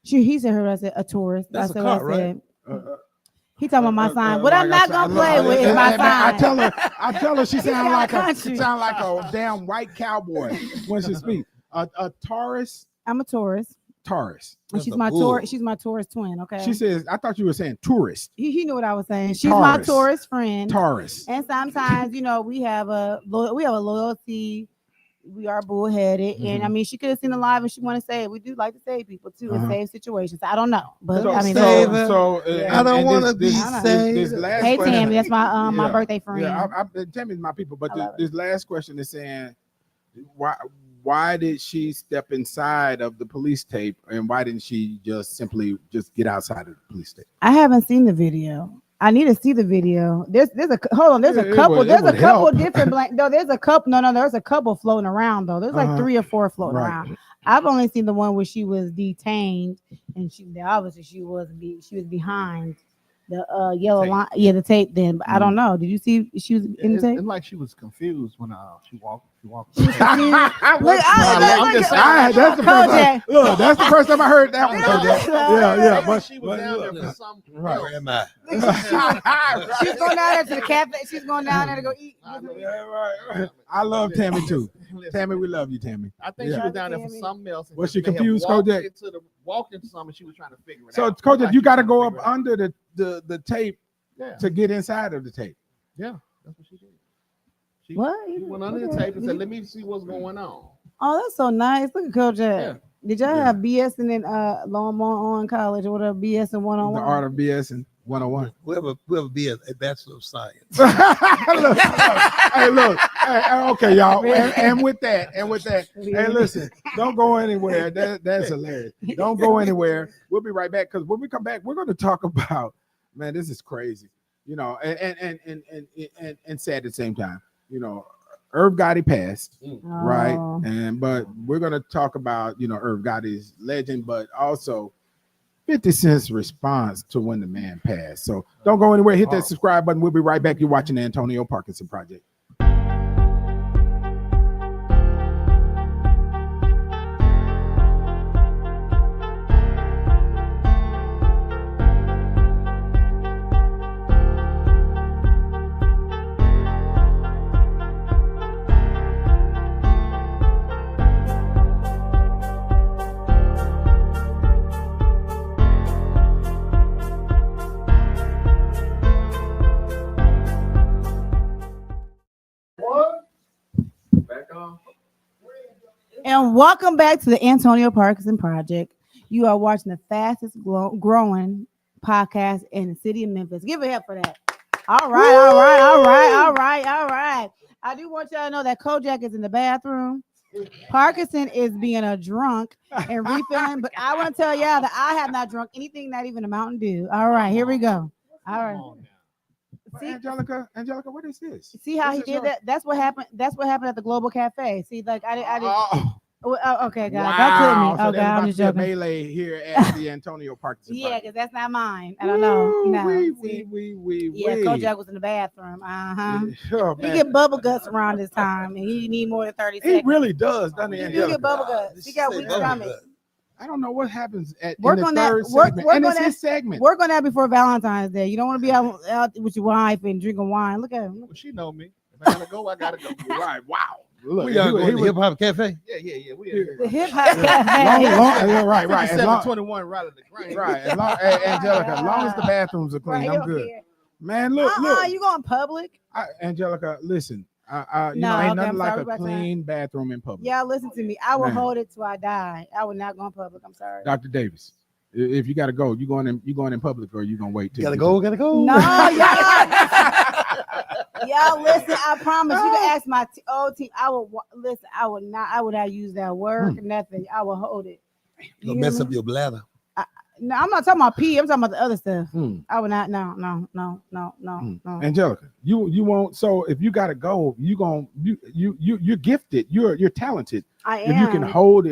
He said her. I said a tourist. That's a car, right? He talking about my sign. What I'm not gonna play with is my sign. I tell her she sound like a damn white cowboy when she speaks. A Taurus. I'm a Taurus. Taurus. And That's she's a my bull. Taurus. She's my Taurus twin. Okay. She says, I thought you were saying tourist. He knew what I was saying. She's my Taurus. Taurus friend. Taurus. And sometimes, we have a loyalty. We are bullheaded, and I mean, she could have seen the live, and she want to say it. We do like to save people too, and save situations. I don't know, but So, I mean, save that's- her. so I don't want to this- be I know. saved. This last hey question- Tammy, that's my my Yeah. birthday friend. Yeah, Tammy's my people, but I love this last question is saying, why did she step inside of the police tape, and why didn't she simply get outside of the police tape? I haven't seen the video. I need to see the video. There's a hold on. There's Yeah, a couple. it There's a would couple help. different blank. No, there's a couple. No, there's a couple floating around though. There's like 3 or 4 floating Right. around. I've only seen the one where she was detained, and obviously she was behind the yellow Tape. line. Yeah, the tape. Then, but I don't know. Did you see she was in the tape? It's like she was confused when she walked. Look, I'm just saying. That's the first time. Kojak. Look, that's the first time I heard that one. Kojak. Yeah, but she was down there for some. Right. Where am I? She's going down there to the cafe. She's going down there to go eat. Yeah, right. I love Tammy too. Tammy, we love you, Tammy. I think she was down there for something else. Was she They had confused, walked Kojak? Walked into something. She was trying to figure it So, out. Kojak, Like you she got to was go trying up figure it out. under the tape Yeah, to get inside of the tape. yeah, that's what she did. She What? She went under the tape and said, "Let me see what's going on." Oh, that's so nice. Look at Kojak. Yeah. Did y'all have BS and then Longmont on college or whatever, BS and The 101? art of BS and 101. Whoever be a Bachelor of Science. Look, hey, okay, y'all. And with that, hey, listen, don't go anywhere. That's hilarious. Don't go anywhere. We'll be right back, because when we come back, we're going to talk about, man, this is crazy, and sad at the same time. Irv Gotti passed, right? Oh. But we're going to talk about, Irv Gotti's legend, but also 50 Cent's response to when the man passed. So don't go anywhere. Hit that subscribe button. We'll be right back. You're watching the Antonio Parkinson Project. And welcome back to the Antonio Parkinson Project. You are watching the fastest growing podcast in the city of Memphis. Give it up for that. All right. I do want y'all to know that Kojak is in the bathroom. Parkinson is being a drunk and refilling, but I want to tell y'all that I have not drunk anything, not even a Mountain Dew. All right, here we go. All right. See, Angelica, what is this? see how This he is did your- that? That's what happened. That's what happened at the Global Cafe. See, like I did. Oh, Okay, guys, wow. don't kill me. So Okay, there's I'm about just to be a joking. melee here at the Antonio Parkinson Yeah, Project. because that's not mine. I don't know. No. See? Yeah, we. Kojak was in the bathroom. Oh, He man. get bubble guts around this time, and he need more than 30 He seconds. really does, doesn't he, He do get Angelica? bubble guts. He got Say weak bubble stomach. guts. I don't know what happens in Work the on that. third Work segment. on And it's that. his segment. Work on that before Valentine's Day. You don't want to be out with your wife and drinking wine. Look at him. Well, she know me. If I gotta go, I gotta go. Right, wow. Look, We are going to Hip Hop Cafe. Yeah. We The hip hop long, cafe. right. As long, 721 right of the grain. right. As long, Angelica, as long as the bathrooms are clean, Right, I'm you good. don't care. Man, look. You going public? Angelica, listen. No, ain't okay, nothing I'm like sorry, a we about to- clean bathroom in public. Y'all listen to me. I will Man. hold it till I die. I will not go in public. I'm sorry. Dr. Davis, if you gotta go, you going in public, or you gonna wait till Gotta you go. No, y'all listen. I promise. You can ask my old team. I will listen. I would not use that word. Nothing. I will hold it. You'll You mess hear up me? your bladder. No, I'm not talking about pee. I'm talking about the other stuff. Hmm. I would not. No. Angelica, you won't. So if you gotta go, you're gifted. You're talented. I am. If you can hold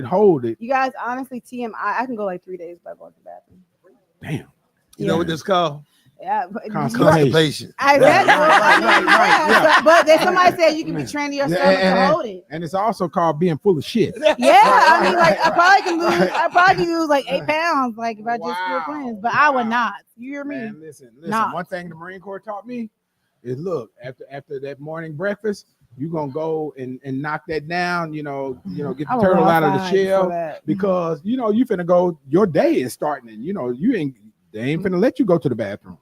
it. You guys, honestly, TMI, I can go like 3 days without going to the bathroom. Damn. You know what this called? Yeah, but Constipation. Right. But then somebody said you can be training your stomach to hold it. And it's also called being full of shit. Yeah, I mean, like I probably can lose like 8 pounds, like if I just feel cleanse. But I would not. You hear me? Man, listen. Not. One thing the Marine Corps taught me is look, after that morning breakfast, you gonna go and knock that down, get the I will turtle walk out of the outside shell for that. because you finna go. Your day is starting, and they ain't finna let you go to the bathroom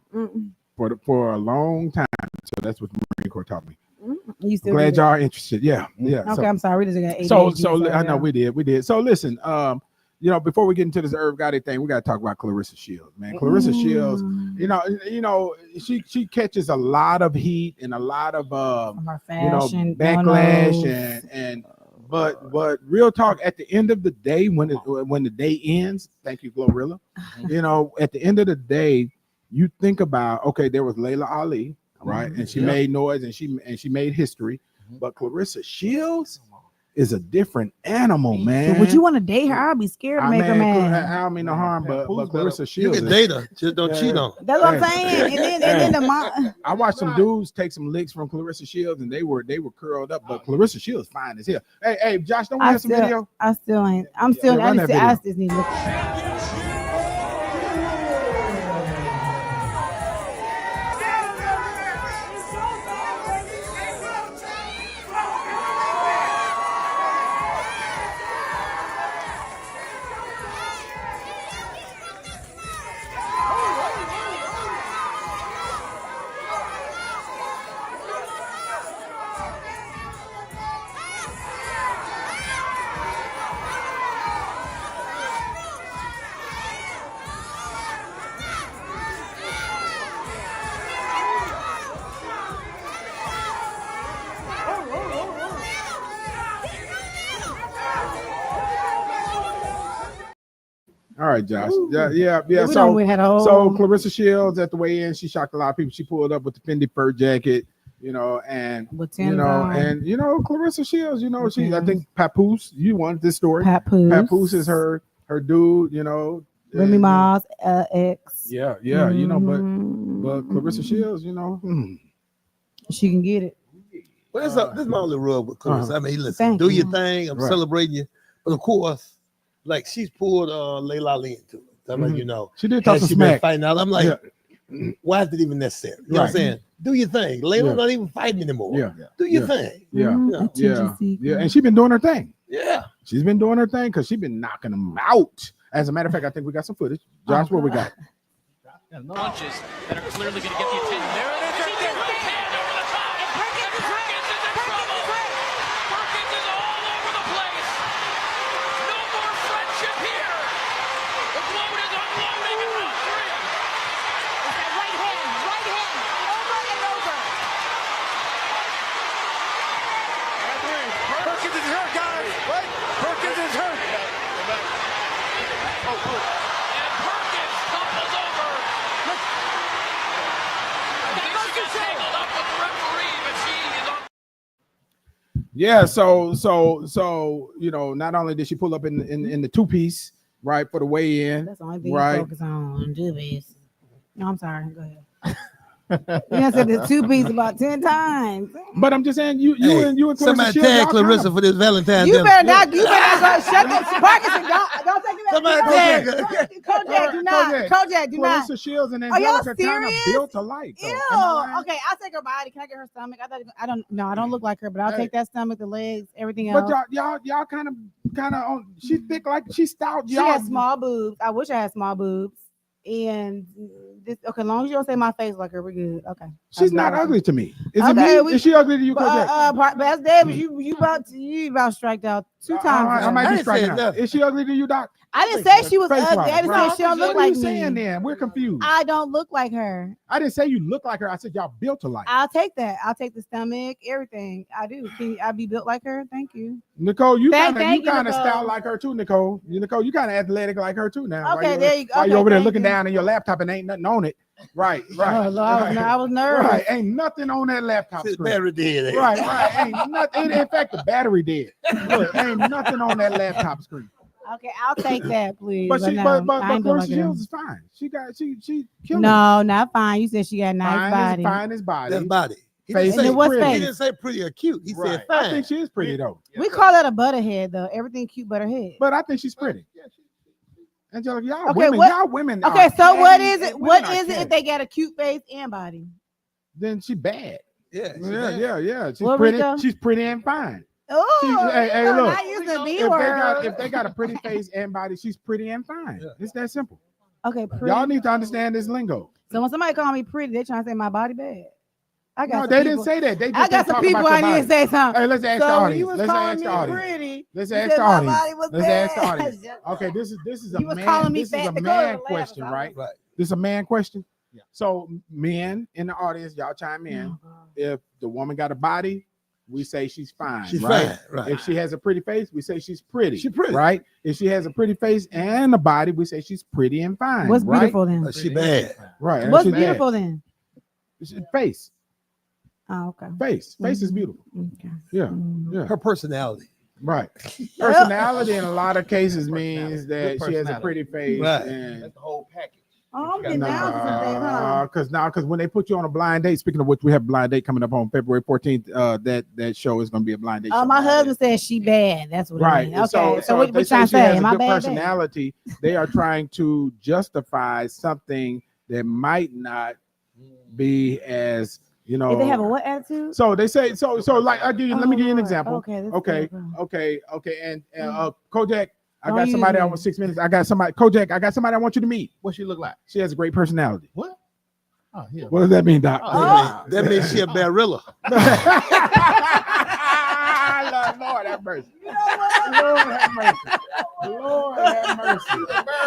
for a long time. So that's what the Marine Corps taught me. You still Glad do that? y'all are interested. Yeah. Okay, I'm sorry. We just got So I know we did. So listen, before we get into this Irv Gotti thing, we got to talk about Clarissa Shields, man. Clarissa Shields, she catches a lot of heat and a lot of backlash but real talk, at the end of the day, when the day ends, thank you, Glorilla. At the end of the day, you think about, okay, there was Layla Ali, right? And she made noise and she made history, but Clarissa Shields is a different animal, man. Would you want to date her? I'd be scared to make her mad. I don't mean no harm, but Clarissa You Shields. can date her, just don't cheat on her. That's what I'm saying. And then the mom. I watched some dudes take some licks from Clarissa Shields, and they were curled up. But Clarissa Shields fine as hell. Hey, Josh, don't we have some video? I still ain't. I'm still. Yeah, I just need to look. All right, Josh. Yeah. So Clarissa Shields at the weigh-in, she shocked a lot of people. She pulled up with the Fendi fur jacket, and Clarissa Shields, I think Papoose, you wanted this story. Papoose is her dude, Remy Ma's ex. Yeah, but Clarissa Shields, she can get it. Well, this is my only rub with Clarissa. I mean, listen, do your thing. I'm celebrating you, but of course, like she's pulled Layla Ali into it. I'm like, she did talk some smack. Fighting out. I'm like, why is it even necessary? You know what I'm saying? Do your thing. Layla's not even fighting anymore. Do your thing. Yeah. And she's been doing her thing. Yeah. She's been doing her thing because she's been knocking them out. As a matter of fact, I think we got some footage. Josh, what we got? Punches that are clearly going to get the attention. There it is. Right there with the can over the top. And Perkins is in trouble. Perkins is all over the place. No more friendship here. The quote is unloading in round 3. It's that right hand, over and over. Perkins is hurt, guys. What? Perkins is hurt. And Perkins tumbles over. I think she got tangled up with the referee, but she is on. Yeah, so not only did she pull up in the two-piece, right, for the weigh-in. That's the only thing right? you focus on, two-piece. No, I'm sorry. Go ahead. You said the two-piece about 10 times. But I'm just saying, you and Clarissa somebody Shields, tag Clarissa for this Valentine's You Day. better not go shut up. Parkinson, don't take me back. Somebody tag her. Kojak, do not. Kojak, do not. Clarissa Shields and Are y'all Angelica kind of serious? built alike. Ew. Okay, I'll take her body. Can I get her stomach? I don't look like her, but I'll take that stomach, the legs, everything else. But y'all kind of on. She's thick, like she's stout. She has small boobs. I wish I had small boobs. And this, okay, as long as you don't say my face like her, we're good. Okay. She's not ugly to me. Is she ugly to you, Kojak? Best Davis, you about striked out 2 times. I might be striking out. Is she ugly to you, Doc? I didn't say she was ugly. I didn't say she don't look like me. What are you saying then? We're confused. I don't look like her. I didn't say you look like her. I said y'all built alike. I'll take that. I'll take the stomach, everything. I do. Can I be built like her? Thank you. Nicole, you kind Nicole. of stout like her too, Nicole. You kind of athletic like her too now. Okay, there you go. While you're over there looking down at your laptop and ain't nothing on it. Right. Oh, Lord, I was nervous. Right, ain't nothing on that laptop screen. Battery dead. Right, ain't nothing. In fact, the battery dead. Look, ain't nothing on that laptop screen. Okay, I'll take that, please. But Clarissa Shields is fine. She killed No, not fine. You said she got a nice body. Fine as body. That's body. He Face didn't, say what's pretty. face? He didn't say pretty or cute. He said fine. I think she is pretty though. We call that a butterhead though. Everything cute but her head. But I think she's pretty. Angelica, y'all Okay, women. what- Y'all women. Okay, are so what catty. is it? Women What are is it catty. if they got a cute face and body? Then she bad. Yeah, She's What, pretty. Rico? She's pretty and fine. Oh, hey, look. I used the B If word. they got a pretty face and body, she's pretty and fine. Yeah. It's that simple. Okay, pretty. Y'all need to understand this lingo. So when somebody call me pretty, they trying to say my body bad. I got No, some they people, didn't say that. They just I got didn't some talk people about I your need to body. say something. Hey, let's ask the So when audience. you was Let's calling ask me the audience. pretty, Let's you ask said the my audience. body was Let's ask the bad. audience. Okay, this is a You was man. calling me This is fat a Dakota man laughing, question, so I right? Right. This is a man question. Yeah. So men in the audience, y'all chime in. If the woman got a body, we say she's fine. She's right? fine. Right. If she has a pretty face, we say she's pretty. She's pretty. Right? If she has a pretty face and a body, we say she's pretty and fine. What's right? beautiful then? She bad. Right. What's She's bad. beautiful then? Face. Oh, okay. Face is beautiful. Okay. Yeah. Mhm. Her personality. Right. Personality in a lot of cases means that Good she has a personality. pretty face. Right. And That's the whole package. Oh, I'm getting down to some things, huh? because when they put you on a blind date, speaking of which, we have a blind date coming up on February 14th. That show is going to be a blind date. Oh, show. my husband said she bad. That's what Right. it means. And Okay. So if what they you trying to she say? has Am a I good bad? personality, they are trying to justify something that might not be as If they have a what attitude? So they say so like let me give you an Lord. example. Okay. That's Okay, good. okay, and Kojak, I Don't got use somebody me. on 6 minutes. I got somebody, Kojak, I got somebody I want you to meet. What she look like? She has a great personality. What? Oh, yeah. What does that mean, Doc? Oh. That means she a barilla. Lord have mercy. Lord have mercy. Lord have mercy.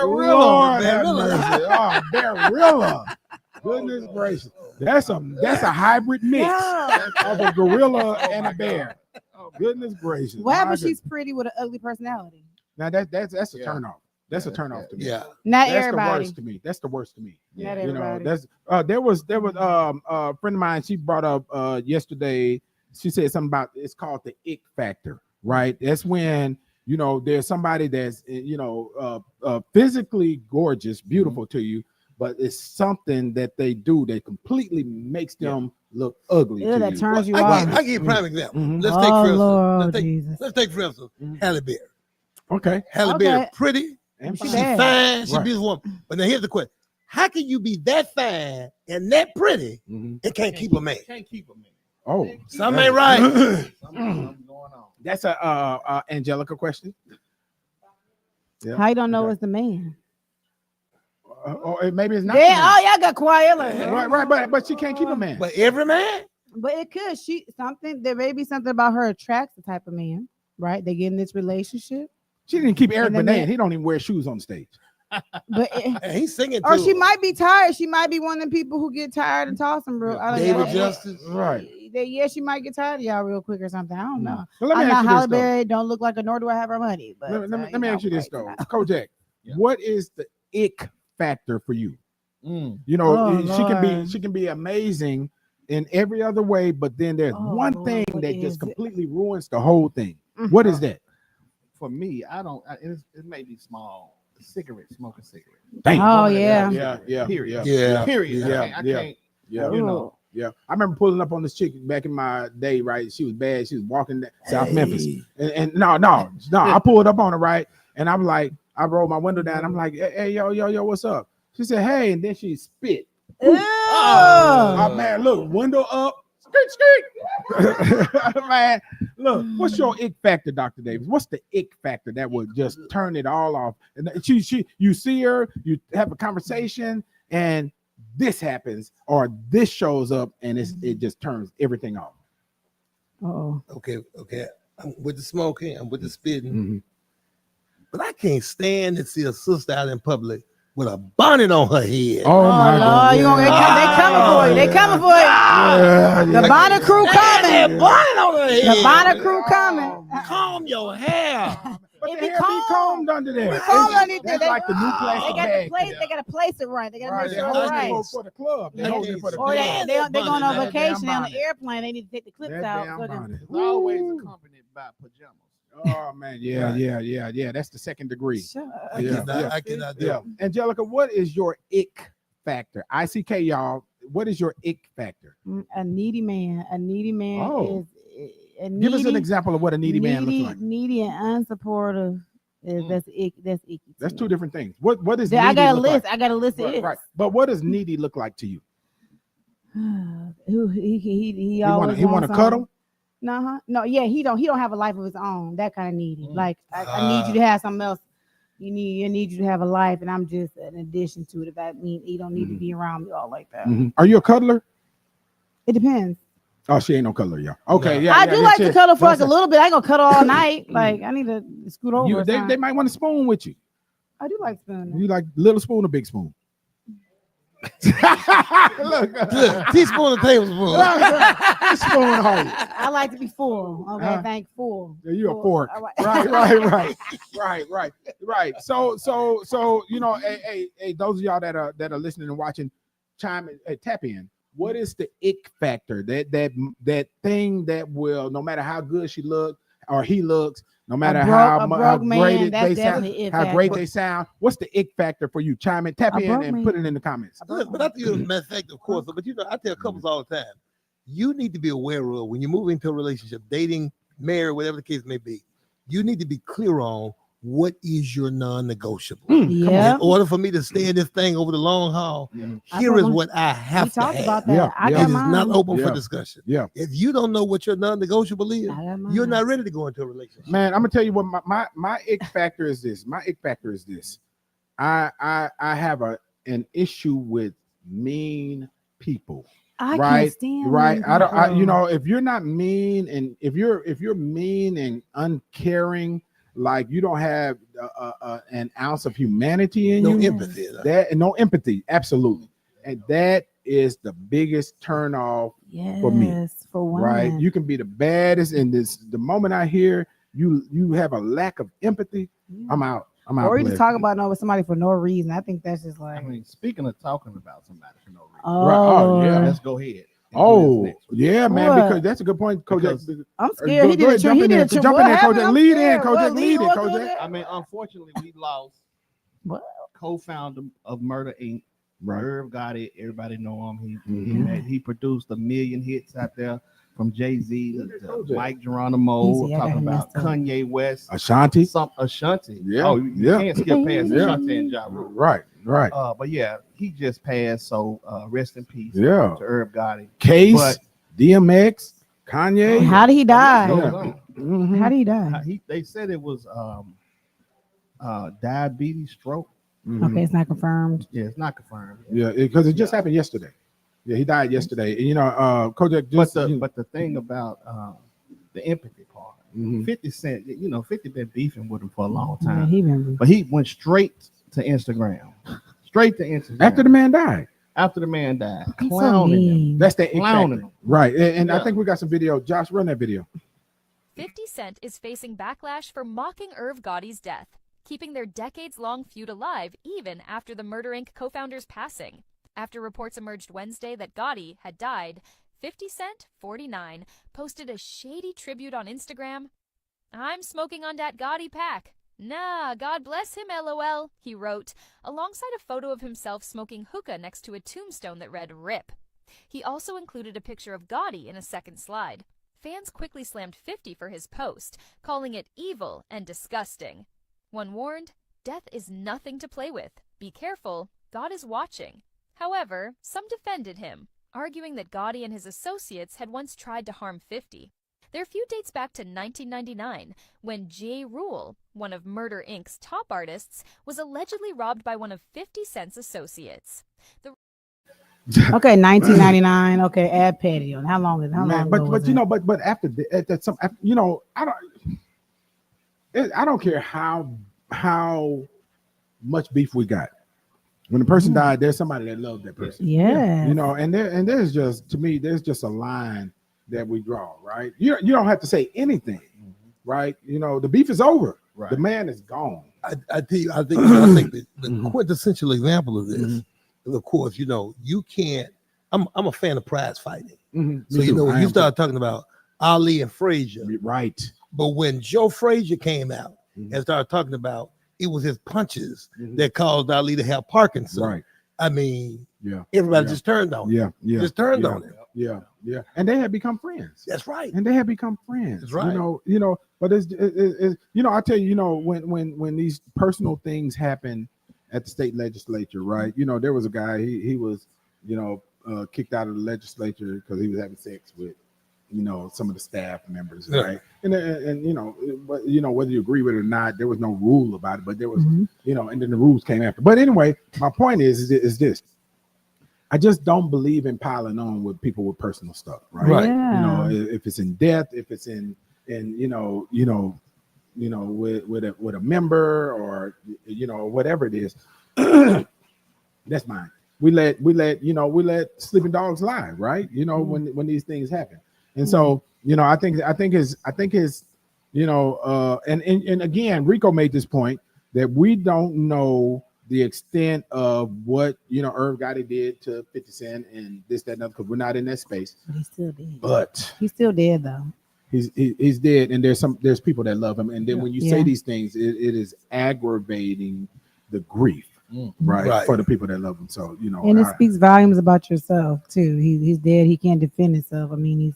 Lord have mercy. Oh, barilla. Goodness gracious. That's a hybrid mix of a gorilla and a bear. Goodness gracious. What happens? My She's pretty with an ugly personality. Now that's a Yeah. turnoff. That's a turnoff to me. Yeah. Not That's everybody. the worst to me. That's the worst to me. Not You know, everybody. that's there was a friend of mine. She brought up yesterday. She said something about it's called the ick factor, right? That's when there's somebody that's physically gorgeous, beautiful to you, but it's something that they do that completely makes them look ugly. Yeah, to that you. turns you I off. give you a prime example. Mhm. Let's take Oh, for instance. Lord Jesus. Let's take for instance Halle Berry. Okay. Halle Okay. Berry, pretty. And She She's bad. fine. She's Right. a beautiful woman. But now here's the question: how can you be that fine and that pretty Mhm. and can't keep a man? Can't keep a man. Oh, Something ain't right. Something going on. that's a Angelica question. Yeah. How you don't know it's the man? Or maybe it's not. They, the man. oh, y'all got quiet. Like, Right, but she can't keep a man. But every man, But it could. There may be something about her attracts the type of man, right? They get in this relationship, She didn't keep Eric And then Benet. that- He don't even wear shoes on stage. but and he's singing or to she her. might be tired. She might be one of them people who get tired and tossing, bro. I don't David know. Justice. Right. Yeah, she might get tired of y'all real quick or something. I don't know. But let me I'm ask not you Halle this, though. Berry. Don't look like her, nor do I have her money. But Let me ask you this, though. right. Kojak, Yeah. what is the ick factor for you? Mm. Oh, she Lord. can be amazing in every other way, but then there's Oh, one Lord, thing what that is just it? completely ruins the whole thing. Mhm. What is that? For me, it may be small. Cigarette, smoking cigarette. Damn. Oh, yeah. Yeah. Period. Yeah. Period. Yeah. I can't. Yeah. You know. Yeah, I remember pulling up on this chick back in my day, right? She was bad. She was walking South Memphis. And no, I pulled up on her, right? And I'm like, I rolled my window down. I'm like, hey, yo, what's up? She said, hey, and then she spit. Ew. Oh, man, look, window up. Skirt. Man, look, what's your ick factor, Dr. Davis? What's the ick factor that would just turn it all off? And you see her, you have a conversation, and this happens, or this shows up, and it just turns everything off. Oh, Okay. I'm with the smoking. I'm with the spitting. Mhm. But I can't stand to see a sister out in public with a bonnet on her head. Oh, my God. Lord, they coming for you. They coming for you. Yeah, The yeah. Bonnet crew That coming. bonnet on her head. The Bonnet crew coming. Comb your hair. But It the be hair be combed under there. Be combed It's- underneath there. That's like the new plastic They got bag. to place. They got to place it right. They got to Right, make they sure hold it's it right. for the club. They I hold it can't for the Or club. stand they're that going bonnet. on That vacation. damn They're on bonnet. the airplane. They need to take the clips That out. damn So bonnet. It's always Ooh. accompanied by pajamas. Oh man, yeah. That's the second degree. Shut up. I cannot do Yeah, it. Angelica, what is your ick factor? ICK, y'all. What is your ick factor? A needy man. A needy man Oh. is a needy, Give us an example of what a needy man looks like. Needy and unsupportive. That's icky. That's icky. to That's me. two different things. What is I needy got a look list. like? I got a list of it. Right. But what does needy look like to you? He He want to cuddle. No, yeah, he don't have a life of his own. That kind of needy. Like I need you to have something else. I need you to have a life, and I'm just an addition to it. If that means you don't need to be around me all like that. Are you a cuddler? It depends. Oh, she ain't no cuddler, yeah. Okay, yeah. I do like to cuddle for like a little bit. I ain't gonna cuddle all night. Like I need to scoot over. They might want to spoon with you. I do like spooning. You like little spoon or big spoon? Look, teaspoon and tablespoon. Spoon hole. I like to be full. Okay, thank full. Yeah, you a Full. fork. All right. Right. So you know, hey, those of y'all that are listening and watching, chime in, tap in. What is the ick factor? That thing that will, no matter how good she looks or he looks, no matter how great they sound, what's the ick factor for you? Chime in, tap in, and put it in the comments. But I think matter of fact, of course. But you know, I tell couples all the time, you need to be aware of when you move into a relationship, dating, married, whatever the case may be. You need to be clear on what is your non-negotiable. Yeah. In order for me to stay in this thing over the long haul, here is what I have to have. About that. It is not open for discussion. Yeah. If you don't know what your non-negotiable is, you're not ready to go into a relationship. Man, I'm gonna tell you what my ick factor is this. My ick factor is this. I have an issue with mean people. Can't stand right. You know, if you're not mean and if you're mean and uncaring, like you don't have an ounce of humanity in you, empathy. No empathy, absolutely, and that is the biggest turn off for me. For women. Right, you can be the baddest, and the moment I hear you have a lack of empathy, I'm out. Or you just talk about with somebody for no reason. I think that's just like. I mean, speaking of talking about somebody for no reason, oh yeah, let's go ahead. Oh yeah, man, because that's a good point, Kojak. I'm scared. He did jump in there, Kojak. Lead in, Kojak. I mean, unfortunately, we lost co-founder of Murder Inc. Irv Gotti. Everybody know him. He produced 1 million hits out there, from Jay-Z to Mike Geronimo, talking about Kanye West, Ashanti. Yeah. Oh, you can't skip past Ashanti and Ja Rule. Right. But yeah, he just passed. So rest in peace. Yeah. To Irv Gotti. Case, DMX, Kanye. How did he die? How did he die? They said it was diabetes, stroke. Okay, it's not confirmed. Yeah, it's not confirmed. Yeah, because it just happened yesterday. Yeah, he died yesterday. And, you know, Kojak just. But the thing about the empathy part, 50 Cent, 50 been beefing with him for a long time. But he went straight to Instagram. After the man died. Clowning him. That's the clowning him. Right. And I think we got some video. Josh, run that video. 50 Cent is facing backlash for mocking Irv Gotti's death, keeping their decades-long feud alive even after the Murder Inc. co-founder's passing. After reports emerged Wednesday that Gotti had died, 50 Cent, 49, posted a shady tribute on Instagram. "I'm smoking on that Gotti pack. Nah, God bless him, LOL," he wrote, alongside a photo of himself smoking hookah next to a tombstone that read RIP. He also included a picture of Gotti in a second slide. Fans quickly slammed 50 for his post, calling it evil and disgusting. One warned, "Death is nothing to play with. Be careful, God is watching." However, some defended him, arguing that Gotti and his associates had once tried to harm 50. Their feud dates back to 1999, when Ja Rule, one of Murder Inc.'s top artists, was allegedly robbed by one of 50 Cent's associates. Okay, 1999. Okay, add Patty on. How long ago but you know, but after some, you know, I don't care how much beef we got. When the person died, there's somebody that loved that person. Yeah. You know, and there's just, to me, there's just a line that we draw, right? You don't have to say anything, right? You know, the beef is over. Right. The man is gone. I tell you, I think the quintessential example of this is, of course, you know, you can't. I'm a fan of prize fighting. So you know, when you start talking about Ali and Frazier, right? But when Joe Frazier came out and started talking about it was his punches that caused Ali to have Parkinson. Right. I mean, everybody just turned on him. Just turned on him. Yeah. And they had become friends. That's right. And they had become friends. That's right. You know, but it's you know, I tell you, you know, when these personal things happen at the state legislature, right? You know, there was a guy, he was, you know, kicked out of the legislature because he was having sex with, some of the staff members, Yeah. right? And whether you agree with it or not, there was no rule about it, but there was, and then the rules came after. But anyway, my point is this: I just don't believe in piling on with people with personal stuff, right? Right. Yeah. If it's in death, if it's in with a member or whatever it is, that's mine. We let sleeping dogs lie, right? When these things happen. And so, I think his and again, Rico made this point that we don't know the extent of what Irv Gotti did to 50 Cent and this, that, and other, because we're not in that space. But he's still dead. But He's still dead though. he's dead, and there's people that love him. And then when you say Yeah. these things, it is aggravating the grief, right, for the people that love him. So And it speaks volumes about yourself too. He's dead. He can't defend himself. I mean,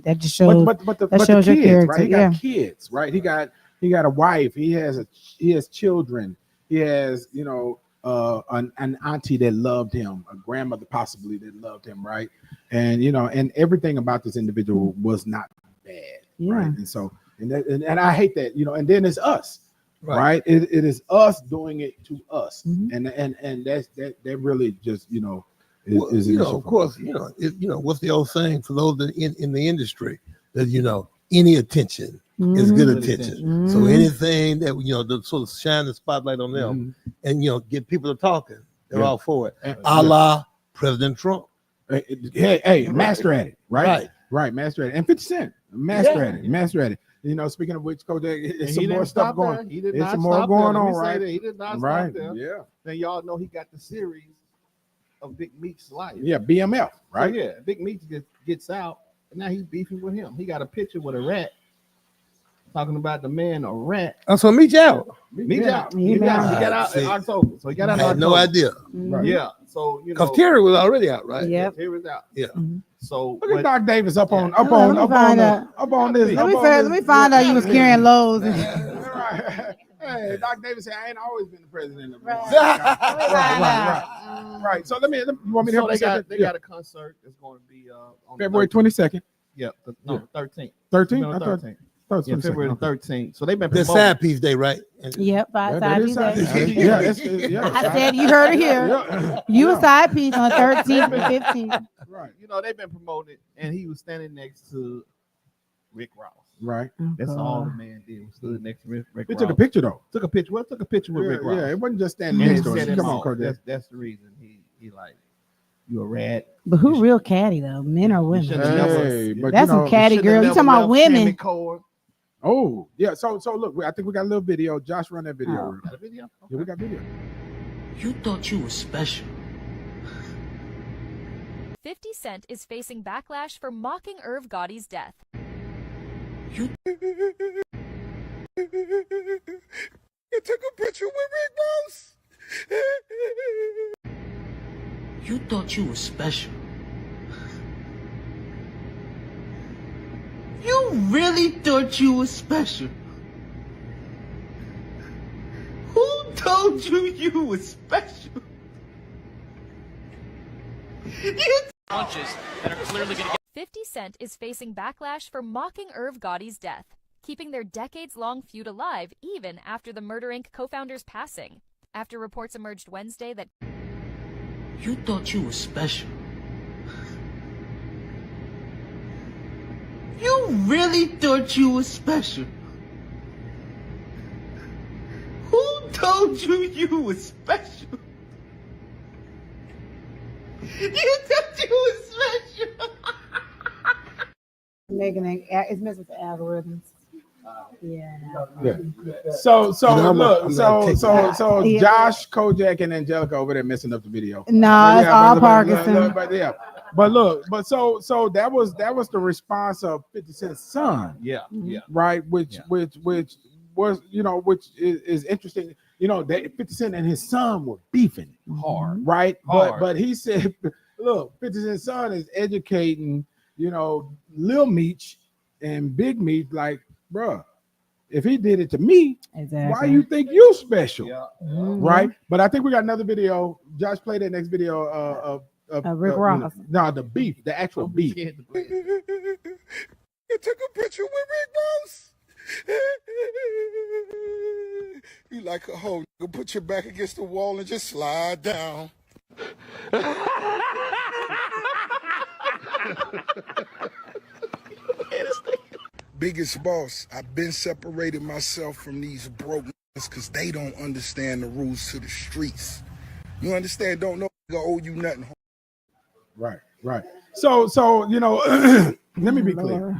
that just shows. but the shows your kids, character, right? He got kids, right? He got a wife. He has children. He has an auntie that loved him, a grandmother possibly that loved him, right? And and everything about this individual was not bad, right? And so and I hate that, and then it's us, right? It is us doing it to us, and that really just is of course, what's the old saying for those that in the industry that any attention is good attention. So anything that to sort of shine the spotlight on them and get people to talking, they're all for it. A la President Trump. Hey, master at it, right? Right, master at it. And 50 Cent, master at it. Speaking of which, Kodak, there's some more stuff going. There's some more going on, right? He did not Right. stop there. Yeah. Then y'all know he got the series of Big Meech's life. Yeah, BMF, right? So, yeah, Big Meech gets out, and now he's beefing with him. He got a picture with a rat, talking about the man a rat. Oh, so meet you out. Meech out. He He got out See. in October. So he got out I in had no October. idea. Right. Yeah. So Because Terry was already out, right? Yep. Here is out. Yeah. So Look at Doc Davis up on Let me find out. this. Let me find out you was carrying loads. Right. Hey, Doc Davis said, I ain't always been the president of the Right. So you want me to so help they you set got that? they Yeah. got a concert that's going to be on February the 22nd, 13th. 13th. On I the thought 13th. it was Yeah, 22nd. February the Okay. 13th. So they've been The promoting. side piece day, right? Yep, That side is piece. side day. piece. Yeah, yeah. I said you heard it here. Yeah. You a Yeah. side piece on the 13th and 15th. Right. They've been promoted, and he was standing next to Rick Ross. Right. That's all the man did. Was stood next to Rick They Ross. took a picture though. Took a picture. Well, took a picture with Rick Ross. Yeah, it wasn't just standing And next he to said him. it Come on, all. Kodak. That's the reason he like you a rat. But who real catty though? Men or women? should've never- Hey, but That's some catty Should've girls. You never talking about left Tammy women? Cole. Oh, yeah. So look, I think we got a little video. Josh, run that video. Oh. Got a video? Yeah, we got video. You thought you were special. 50 Cent is facing backlash for mocking Irv Gotti's death. You took a picture with Rick Ross. You thought you were special. You really thought you were special. Who told you you were special? Punches that are clearly going to get 50 Cent is facing backlash for mocking Irv Gotti's death, keeping their decades-long feud alive even after the Murder Inc. co-founder's passing. After reports emerged Wednesday that You thought you were special. You really thought you were special. Who told you you were special? You thought you were special. Making it's messing with the algorithms. Yeah. Yeah. So I'm look, not taking so Yeah. Josh, Kojak, and Angelica over there messing up the video. No, it's Yeah, all but Parkinson. So that was the response of 50 Cent's son, Yeah, yeah. right? Which Yeah. was which is interesting. That 50 Cent and his son were beefing Hard. right? Hard. But he said, look, 50 Cent's son is educating, Lil Meech and Big Meech, like, bruh, if he did it to me, Exactly. why you think you special? Yeah. Mhm. Right? But I think we got another video. Josh, play that next video of Rick Ross. No, the beef, the actual beef. You took a picture with Rick Ross. You like a hoe. You put your back against the wall and just slide down. Biggest boss, I've been separating myself from these broke niggas because they don't understand the rules to the streets. You understand? Don't know I owe you nothing. Right. So let me be clear.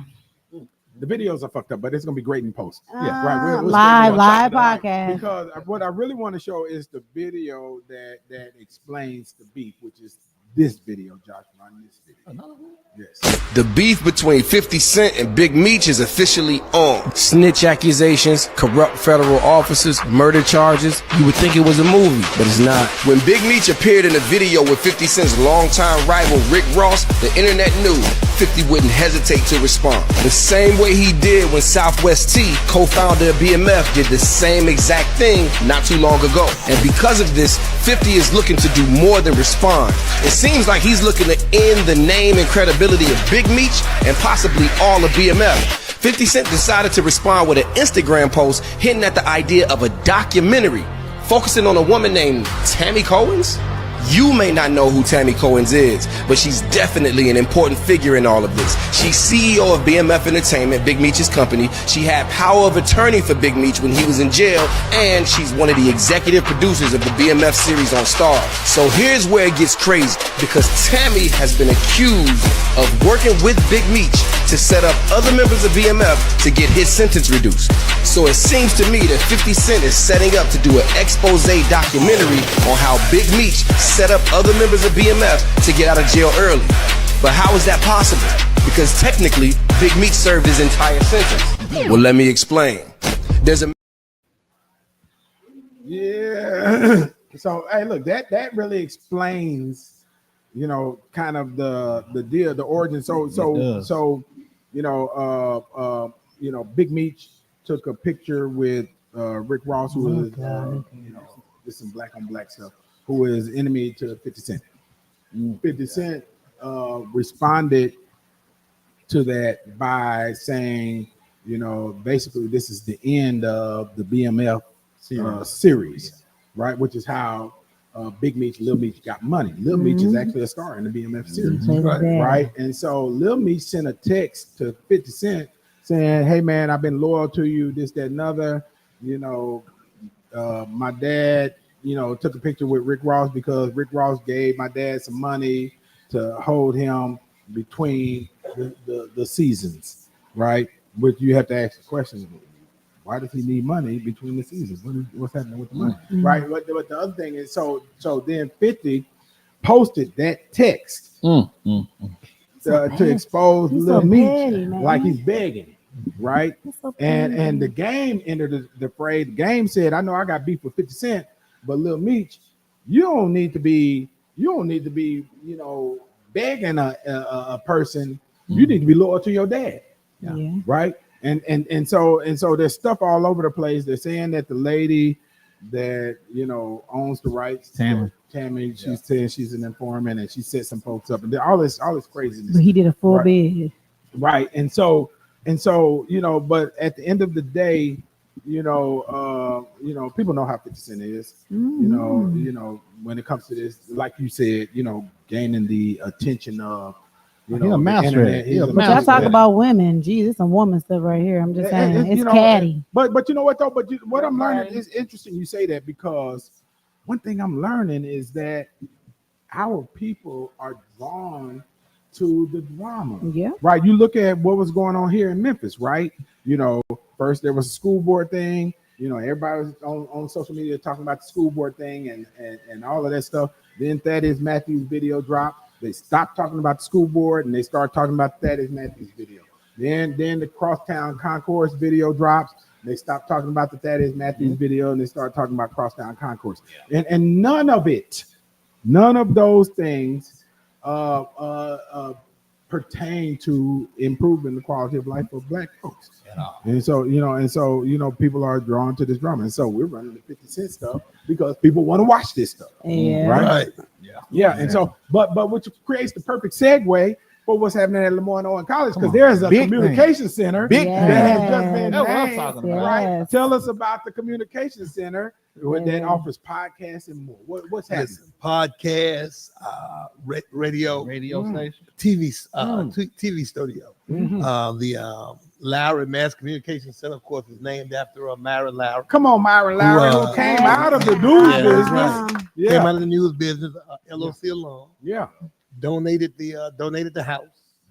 The videos are fucked up, but it's gonna be great in post. Yeah, right. Live podcast. Because what I really want to show is the video that explains the beef, which is this video, Josh. Run this video. Yes. The beef between 50 Cent and Big Meech is officially on. Snitch accusations, corrupt federal officers, murder charges. You would think it was a movie, but it's not. When Big Meech appeared in a video with 50 Cent's longtime rival Rick Ross, the internet knew 50 wouldn't hesitate to respond. The same way he did when Southwest T, co-founder of BMF, did the same exact thing not too long ago. And because of this, 50 is looking to do more than respond. It seems like he's looking to end the name and credibility of Big Meech and possibly all of BMF. 50 Cent decided to respond with an Instagram post hinting at the idea of a documentary focusing on a woman named Tammy Cohen's. You may not know who Tammy Cohen's is, but she's definitely an important figure in all of this. She's CEO of BMF Entertainment, Big Meech's company. She had power of attorney for Big Meech when he was in jail, and she's one of the executive producers of the BMF series on Starz. So here's where it gets crazy, because Tammy has been accused of working with Big Meech to set up other members of BMF to get his sentence reduced. So it seems to me that 50 Cent is setting up to do an expose documentary on how Big Meech set up other members of BMF to get out of jail early. But how is that possible? Because technically, Big Meech served his entire sentence. Well, let me explain. There's a... Yeah. So, hey, look, that really explains, kind of the deal, the origin. So, Big Meech took a picture with Rick Ross, who is, just some black on black stuff, who is enemy to 50 Cent. 50 Cent responded to that by saying, basically this is the end of the BMF series, right? Which is how Big Meech, Lil Meech got money. Lil Meech is actually a star in the BMF series, right? And so Lil Meech sent a text to 50 Cent saying, hey man, I've been loyal to you, this, that, and other. My dad, took a picture with Rick Ross because Rick Ross gave my dad some money to hold him between the seasons, right? But you have to ask the question, why does he need money between the seasons? What's happening with the money, right? But the other thing is, so then 50 posted that text to expose Lil Meech like he's begging, right? And the game entered the fray. The game said, I know I got beef with 50 Cent, but Lil Meech, you don't need to be, begging a person. You need to be loyal to your dad, right? And so there's stuff all over the place. They're saying that the lady that owns the rights, Tammy, she's saying she's an informant and she set some folks up, and all this craziness. But he did a full bid, right? And so but at the end of the day, people know how 50 Cent is. When it comes to this, like you said, gaining the attention of he's a master. But y'all talk about women. Geez, it's some woman stuff right here. I'm just saying, it's catty. But you know what though? But what I'm learning is interesting. You say that because one thing I'm learning is that our people are drawn to the drama. Yeah. Right. You look at what was going on here in Memphis, right? First there was a school board thing. Everybody was on social media talking about the school board thing and all of that stuff. Then Thaddeus Matthews video dropped. They stopped talking about the school board and they started talking about Thaddeus Matthews video. Then the Crosstown Concourse video drops. They stopped talking about the Thaddeus Matthews video and they started talking about Crosstown Concourse. And none of those things pertain to improving the quality of life of Black folks. And so people are drawn to this drama. And so we're running the 50 Cent stuff because people want to watch this stuff. Yeah. Right? Yeah. And so, but which creates the perfect segue for what's happening at Lemoyne Owen College, because there's a communication center that has just been That's what I'm named, talking about. right? Tell us about the communication center that offers podcasts and more. What's happening? Podcasts, radio station. TV, TV studio. The Lowry Mass Communication Center, of course, is named after Myron Lowry. Come on, Myron Lowry, who came out of the news business. Came out of the news business, LOC alum. Yeah. Donated the house.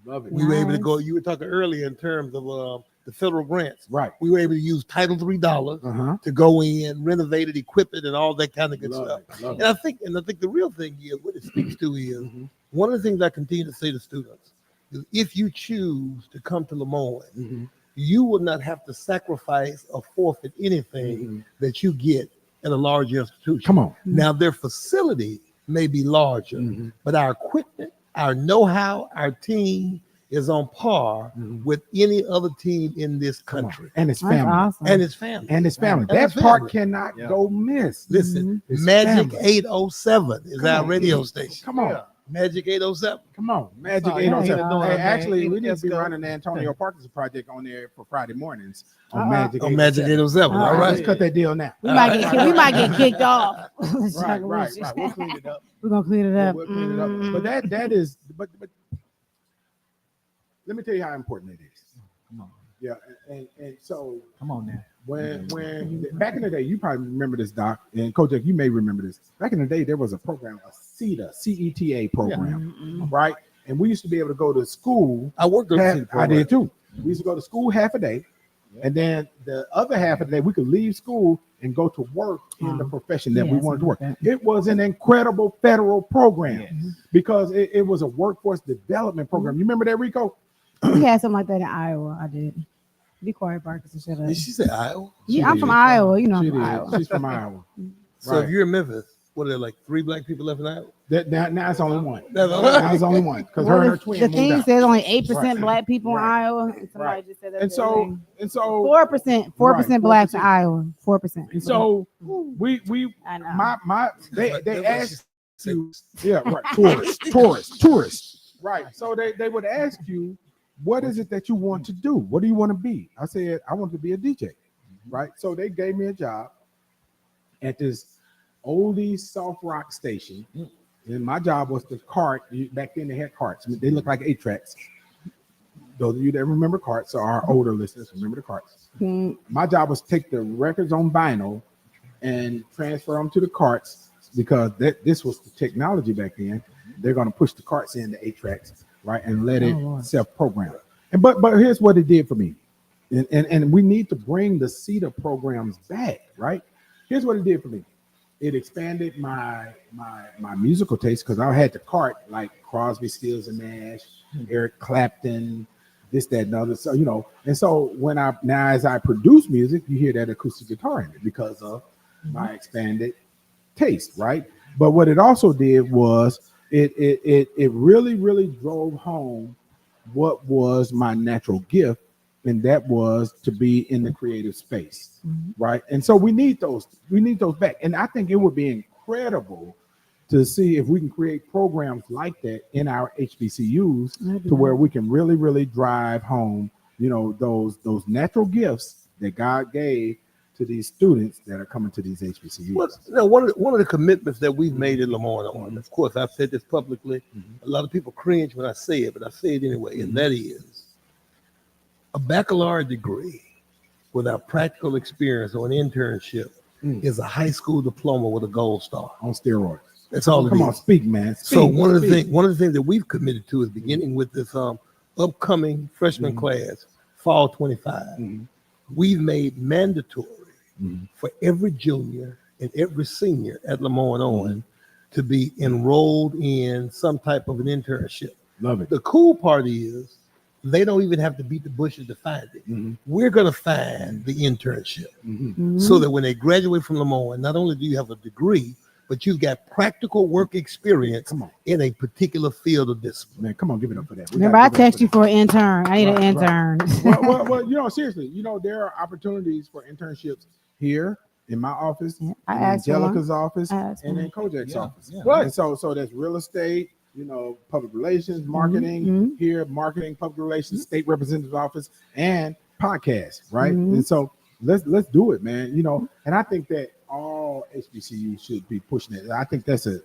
Love it. We were able to go. You were talking earlier in terms of the federal grants. Right. We were able to use Title III dollars to go in, renovate it, equip it, and all that kind of good stuff. And I think the real thing is what it speaks to is one of the things I continue to say to students is if you choose to come to Lemoyne, you will not have to sacrifice or forfeit anything that you get at a large institution. Come on. Now their facility may be larger, but our equipment, our know-how, our team is on par with any other team in this country. And it's family. Awesome. And it's family. And it's family. And That it's part family. cannot go miss. Listen, It's Magic family. 807 is our radio station. Come on. Magic 807. Come on. Magic Oh, 807. yeah. Hey, actually, we need to Let's be go. running the Antonio Parkinson project on there for Friday mornings on Magic 807. On Magic 807. All Let's right. cut that deal now. We might get kicked off. Right. We'll clean it up. We're gonna clean it up. We'll clean it up. But that is, but let me tell you how important it is. Come on. Yeah, and so Come on now. when back in the day, you probably remember this, Doc, and Kojak, you may remember this. Back in the day, there was a program, a CETA, CETA program, right? And we used to be able to go to school. I worked on the CETA I program. did too. We used to go to school half a day, and then the other half of the day we could leave school and go to work in the profession that we wanted to work. It was an incredible federal program because it was a workforce development program. You remember that, Rico? We had something like that in Iowa. I did. Be quiet, Parkinson. Shut up. Did she say Iowa? Yeah, I'm from Iowa. You know, I'm She from did. Iowa. She's from Iowa. So if you're in Memphis, what are there, like 3 Black people left in Iowa? Now it's only one. That's all. Now it's only one because her and her twin The moved thing out. says only 8% Right. Black people in Right. Iowa. And somebody Right. just said that. And so 4% Right, Blacks 4%. in Iowa. 4%. And so we I know. they asked you, yeah, right, tourists, right. So they would ask you, what is it that you want to do? What do you want to be? I said, I want to be a DJ, right? So they gave me a job at this oldie soft rock station, and my job was to cart. Back then they had carts. They look like 8-tracks. Those of you that remember carts, or our older listeners remember the carts. My job was to take the records on vinyl and transfer them to the carts because this was the technology back then. They're going to push the carts in the 8-tracks, right, and let it self-program. And but here's what it did for me, and we need to bring the CETA programs back, right? Here's what it did for me. It expanded my musical taste because I had to cart like Crosby, Stills and Nash, Eric Clapton, this, that, and other. So and so as I produce music, you hear that acoustic guitar in it because of my expanded taste, right? But what it also did was it really drove home what was my natural gift, and that was to be in the creative space, right? And so we need those back. And I think it would be incredible to see if we can create programs like that in our HBCUs to where we can really drive home, those natural gifts that God gave to these students that are coming to these HBCUs. Well, one of the commitments that we've made in Lemoyne, of course, I've said this publicly. A lot of people cringe when I say it, but I say it anyway, and that is a baccalaureate degree without practical experience or an internship is a high school diploma with a gold star on steroids. That's all. Come on, speak, man. So one of the things that we've committed to is beginning with this upcoming freshman class, fall 25. We've made mandatory for every junior and every senior at Lemoyne Owen to be enrolled in some type of an internship. Love it. The cool part is they don't even have to beat the bushes to find it. We're going to find the internship so that when they graduate from Lemoyne, not only do you have a degree, but you've got practical work experience Come on. in a particular field of discipline. Man, come on, give it up for that. We Remember, I gotta give it up text you for an intern. I need an Right, intern. well, seriously, there are opportunities for internships here in my office, I in asked for one. Angelica's office, I asked and for in Kojak's office. Right. And so that's real estate, public relations, marketing here, marketing, public relations, state representative's office, and podcast, right? And so let's do it, man. And I think that all HBCUs should be pushing it. I think that's an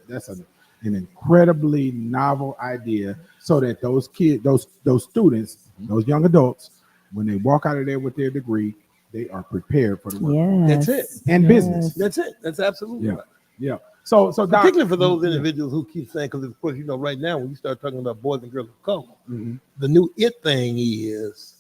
incredibly novel idea, so that those kids, those students, those young adults, when they walk out of there with their degree, they are prepared for the work. Yes. That's it. And business. That's it. That's absolutely right. Yeah. So Doc, Particularly for those individuals who keep saying, because of course, right now when you start talking about boys and girls of color, the new thing is,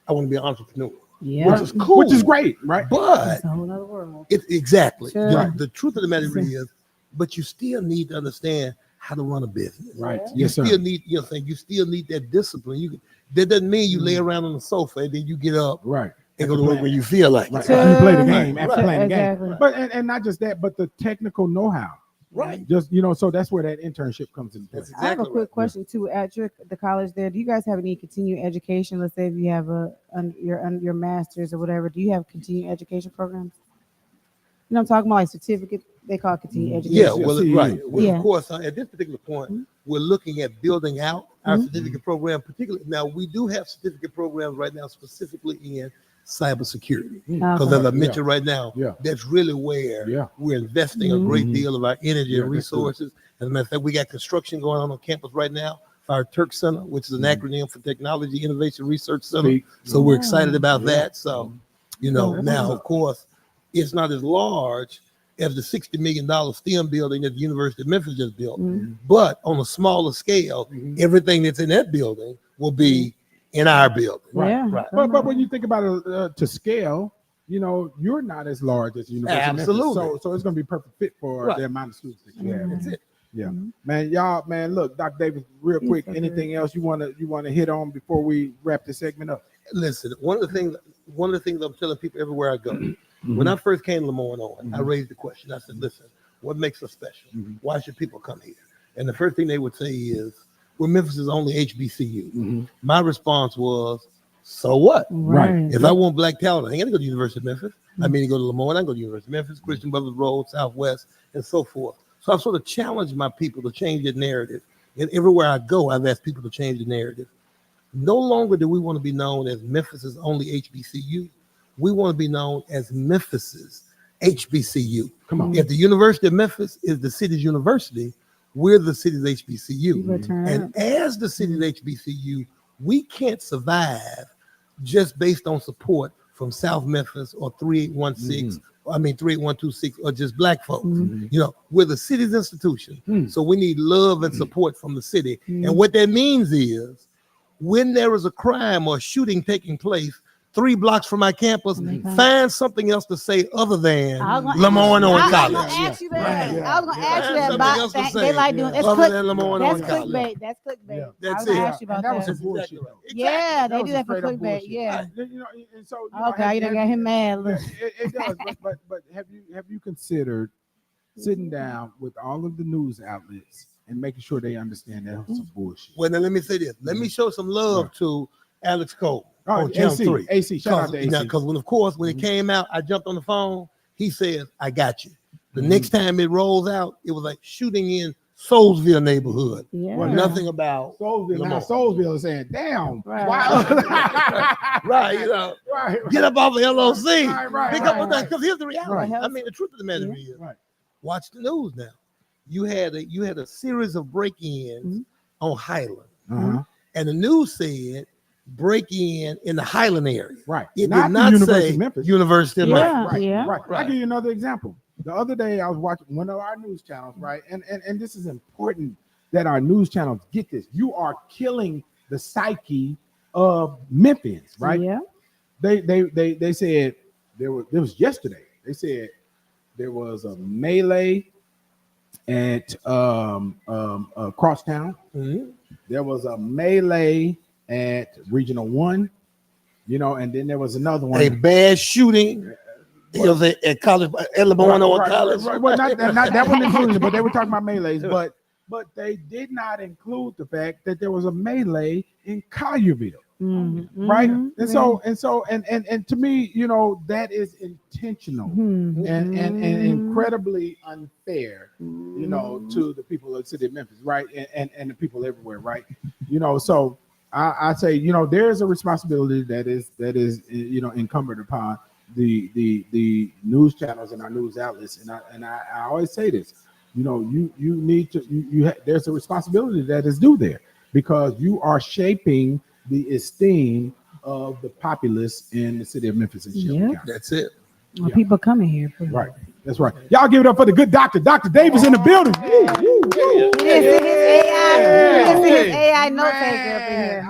I want to be an entrepreneur. Yeah. Which is cool, which is great, right? But It's a whole other world. exactly. Sure. The truth of the matter is, but you still need to understand how to run a business. Right. You Yes, sir. still need, you still need that discipline. That doesn't mean you lay around on the sofa and then you get up Right. and go to work when you feel like Right. it. After you play the game, after Right. playing the Exactly. game. But and not just that, but the technical know-how. Right. Just so that's where that internship comes into play. That's I have a exactly quick right. question too. At the college there, do you guys have any continuing education? Let's say if you have your master's or whatever, do you have continuing education programs? I'm talking about like certificate. They call it continuing education. Yeah, well, CEU. right. Well, Yeah. of course, at this particular point, we're looking at building out our certificate program. Particularly now, we do have certificate programs right now, specifically in cybersecurity. Because as I mentioned right now, that's really where we're investing a great deal of our energy and resources. As a matter of fact, we got construction going on campus right now for our Turk Center, which is an acronym for Technology Innovation Research Center. So we're excited about that. So, now, of course, it's not as large as the $60 million STEM building that the University of Memphis just built. But on a smaller scale, everything that's in that building will be in our building. Right. Yeah. Right. But when you think about it to scale, you're not as large as the University of Memphis. Absolutely. So it's going to be perfect fit for the amount of students that you have. That's it. Yeah, man, look, Dr. Davis, real quick, anything else you want to hit on before we wrap this segment up? Listen, one of the things I'm telling people everywhere I go, when I first came to Lemoyne, I raised the question. I said, listen, what makes us special? Why should people come here? And the first thing they would say is, well, Memphis is only HBCU. My response was, so what? Right. If I want black talent, I ain't gonna go to the University of Memphis. I mean, to go to Lemoyne, I go to the University of Memphis, Christian Brothers Road, Southwest, and so forth. So I've sort of challenged my people to change their narrative. And everywhere I go, I've asked people to change the narrative. No longer do we want to be known as Memphis's only HBCU. We want to be known as Memphis's HBCU. Come on. If the University of Memphis is the city's university, we're the city's HBCU. And as the city's HBCU, we can't survive just based on support from South Memphis or 3816, 38126, or just black folks. We're the city's institution. So we need love and support from the city. And what that means is when there is a crime or shooting taking place 3 blocks from my campus, find something else to say other than Lemoyne on College. I was going to ask you that. I was going to ask you Find that. something else to But say they like doing that's other than Lemoyne that's on College. clickbait. That's clickbait. That's I was going it. to ask you about And that was that. some bullshit. Yeah, they was do that for straight up clickbait. bullshit. Yeah. And so Okay, you done got him mad. Look. It does, but have you considered sitting down with all of the news outlets and making sure they understand that was some bullshit? Well, now let me say this. Let me show some love to Alex Cole on Channel AC, 3. AC, shout out to AC. Because when it came out, I jumped on the phone. He says, I got you. The next time it rolls out, it was like shooting in Soulsville neighborhood. Yeah. Well, nothing about Soulsville. Now Lemoyne. Soulsville is saying, damn. Right. Wow. Right, Right. get up off the LOC. Right, Pick right, up with that, because here's the reality. Right. I mean, the truth of the matter is, Right. watch the news now. You had a series of break-ins on Highland. Uh-huh. And the news said break-in the Highland area. Right. It Not did the not University say of Memphis. University of Memphis. Right. I'll give you another example. The other day I was watching one of our news channels, right? And this is important that our news channels get this. You are killing the psyche of Memphians, right? Yeah. They said there was yesterday. They said there was a melee at Crosstown. There was a melee at Regional 1, and then there was another one. A bad shooting You know, at college, at Lemoyne or college. Right. Well, not that one included, but they were talking about melees. But they did not include the fact that there was a melee in Collierville. Right. And so to me, you know, that is intentional and incredibly unfair, you know, to the people of the city of Memphis, right? And the people everywhere, right? You know, so I say, you know, there is a responsibility that is you know, incumbent upon the news channels and our news outlets. And I always say this, you know, you need to there's a responsibility that is due there, because you are shaping the esteem of the populace in the city of Memphis and Shelby County. That's it. Well, people coming here. Right. That's right. Y'all give it up for the good doctor. Dr. Davis in the building. It is AI note taker up in here.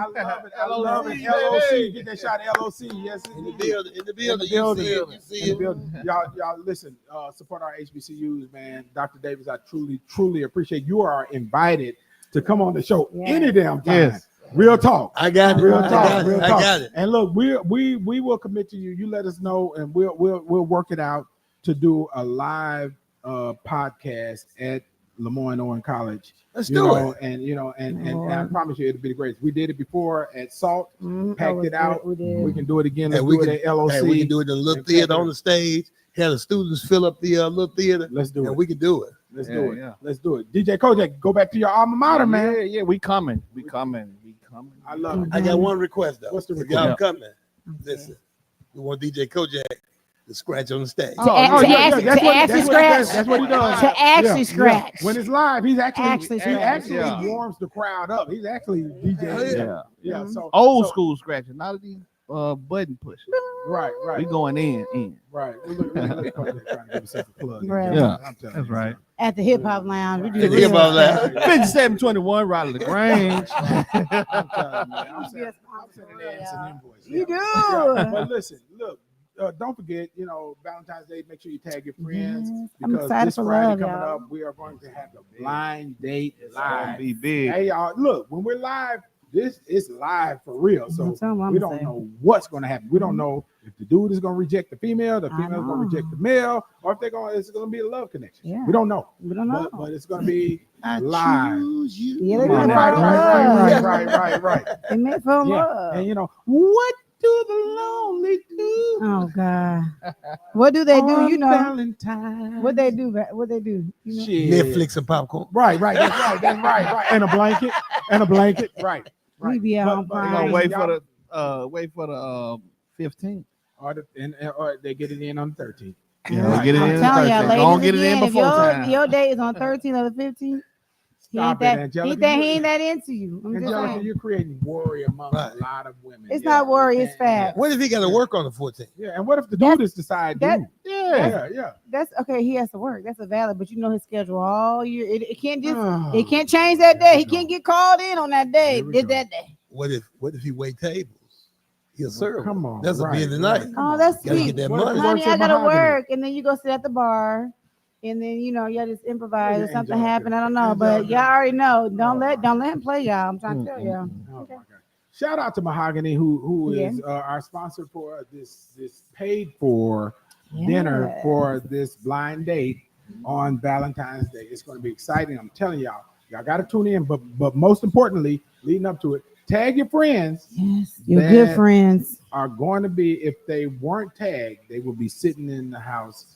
I love it. LOC. Get that shot, LOC. Yes, In the building. You see it. Y'all listen, support our HBCUs, man. Dr. Davis, I truly appreciate you. Are invited to come on the show any damn time. Yes. Real talk. I got it. Real talk. I got it. And look, we will commit to you. You let us know, and we'll work it out to do a live podcast at Lemoyne Owen College. Let's do it. And you know, and I promise you, it'll be the greatest. We did it before at Salt, packed it out. We can do it again. Let's do it at LOC. We can do it in a little theater on the stage. Have the students fill up the little theater. Let's do it. And we can do it. Let's do it. Let's do it. DJ Kojak, go back to your alma mater, man. Yeah, we coming. I love it. I got one request though. What's the If request? y'all coming, listen. We want DJ Kojak to scratch on the stage. To actually scratch. That's what he does. To actually scratch. When it's live, he actually scratch. warms the crowd up. He's actually DJ. Yeah. So Old school scratching, not these button pushing. Right. We going in. Right. Look, trying to give himself a plug. Right. Yeah, I'm telling that's you. right. At the hip hop lounge. We do At the hip hop lounge. 5721 Raleigh LaGrange. I'm telling you, man. I'm sending ass an invoice. You do. Yeah. But listen, look. Don't forget, you know, Valentine's Day, make sure you tag your friends, I'm because excited this for Friday love, coming y'all. up, we are going to have the blind date live. Be big. Hey, y'all, look, when we're live, this is live for real. So we don't know what's going to happen. We don't know if the dude is going to reject the female is going to reject the male, or if it's going to be a love connection. Yeah. We don't know. But it's going to be live. Yeah, they're gonna fall in love. Right. They may fall in love. And you know, what do the lonely do? Oh God. What do they do? You know, Valentine's. what they do? What they do? You know? Shit. Netflix and popcorn. Right. That's right. And a blanket. Right. We be out on We're Prime. gonna wait for the 15th. Or they get it in on the 13th. Yeah, get it I'm in telling y'all, Thursday. Don't ladies, get it in again, before if time. your day is on 13th or the 15th, he ain't that into you. I'm just Angelica, saying. you're creating worry among a lot of women. It's not worry, it's fact. What if he got to work on the 14th? Yeah, and what if the dude is decide that- dude? Yeah. That's okay. He has to work. That's a valid, but you know his schedule all year. It can't just. It can't change that day. He can't get called in on that day. Did that day. What if he wait tables? He'll serve. Come on, That's a busy night. Oh, that's Gotta sweet. get that What if money. he Honey, works I at gotta Mahogany? work, and then you go sit at the bar, and then y'all just improvise or Yeah, something Angelica. happen. I don't know, but y'all already know. Don't let him play y'all. I'm trying to tell y'all. Oh, my God. Shout out to Mahogany, who is our sponsor for this paid for dinner for this blind date on Valentine's Day. It's going to be exciting. I'm telling y'all got to tune in. But most importantly, leading up to it, tag your friends. Yes, your good friends are going to be. If they weren't tagged, they will be sitting in the house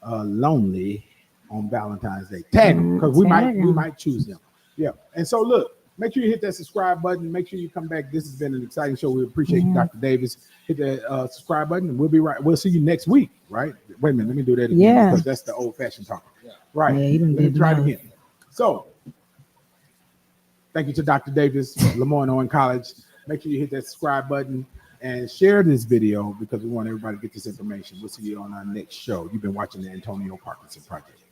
lonely on Valentine's Day. Tag them, because we might choose them. Yeah. And so look. Make sure you hit that subscribe button. Make sure you come back. This has been an exciting show. We appreciate you, Dr. Davis. Hit that subscribe button, and we'll be right. We'll see you next week, right? Wait a minute. Let me do that again because that's the old-fashioned talk. Right. Yeah, Let me try it again. So, thank you to Dr. Davis, Lemoyne Owen College. Make sure you hit that subscribe button and share this video because we want everybody to get this information. We'll see you on our next show. You've been watching the Antonio Parkinson Project.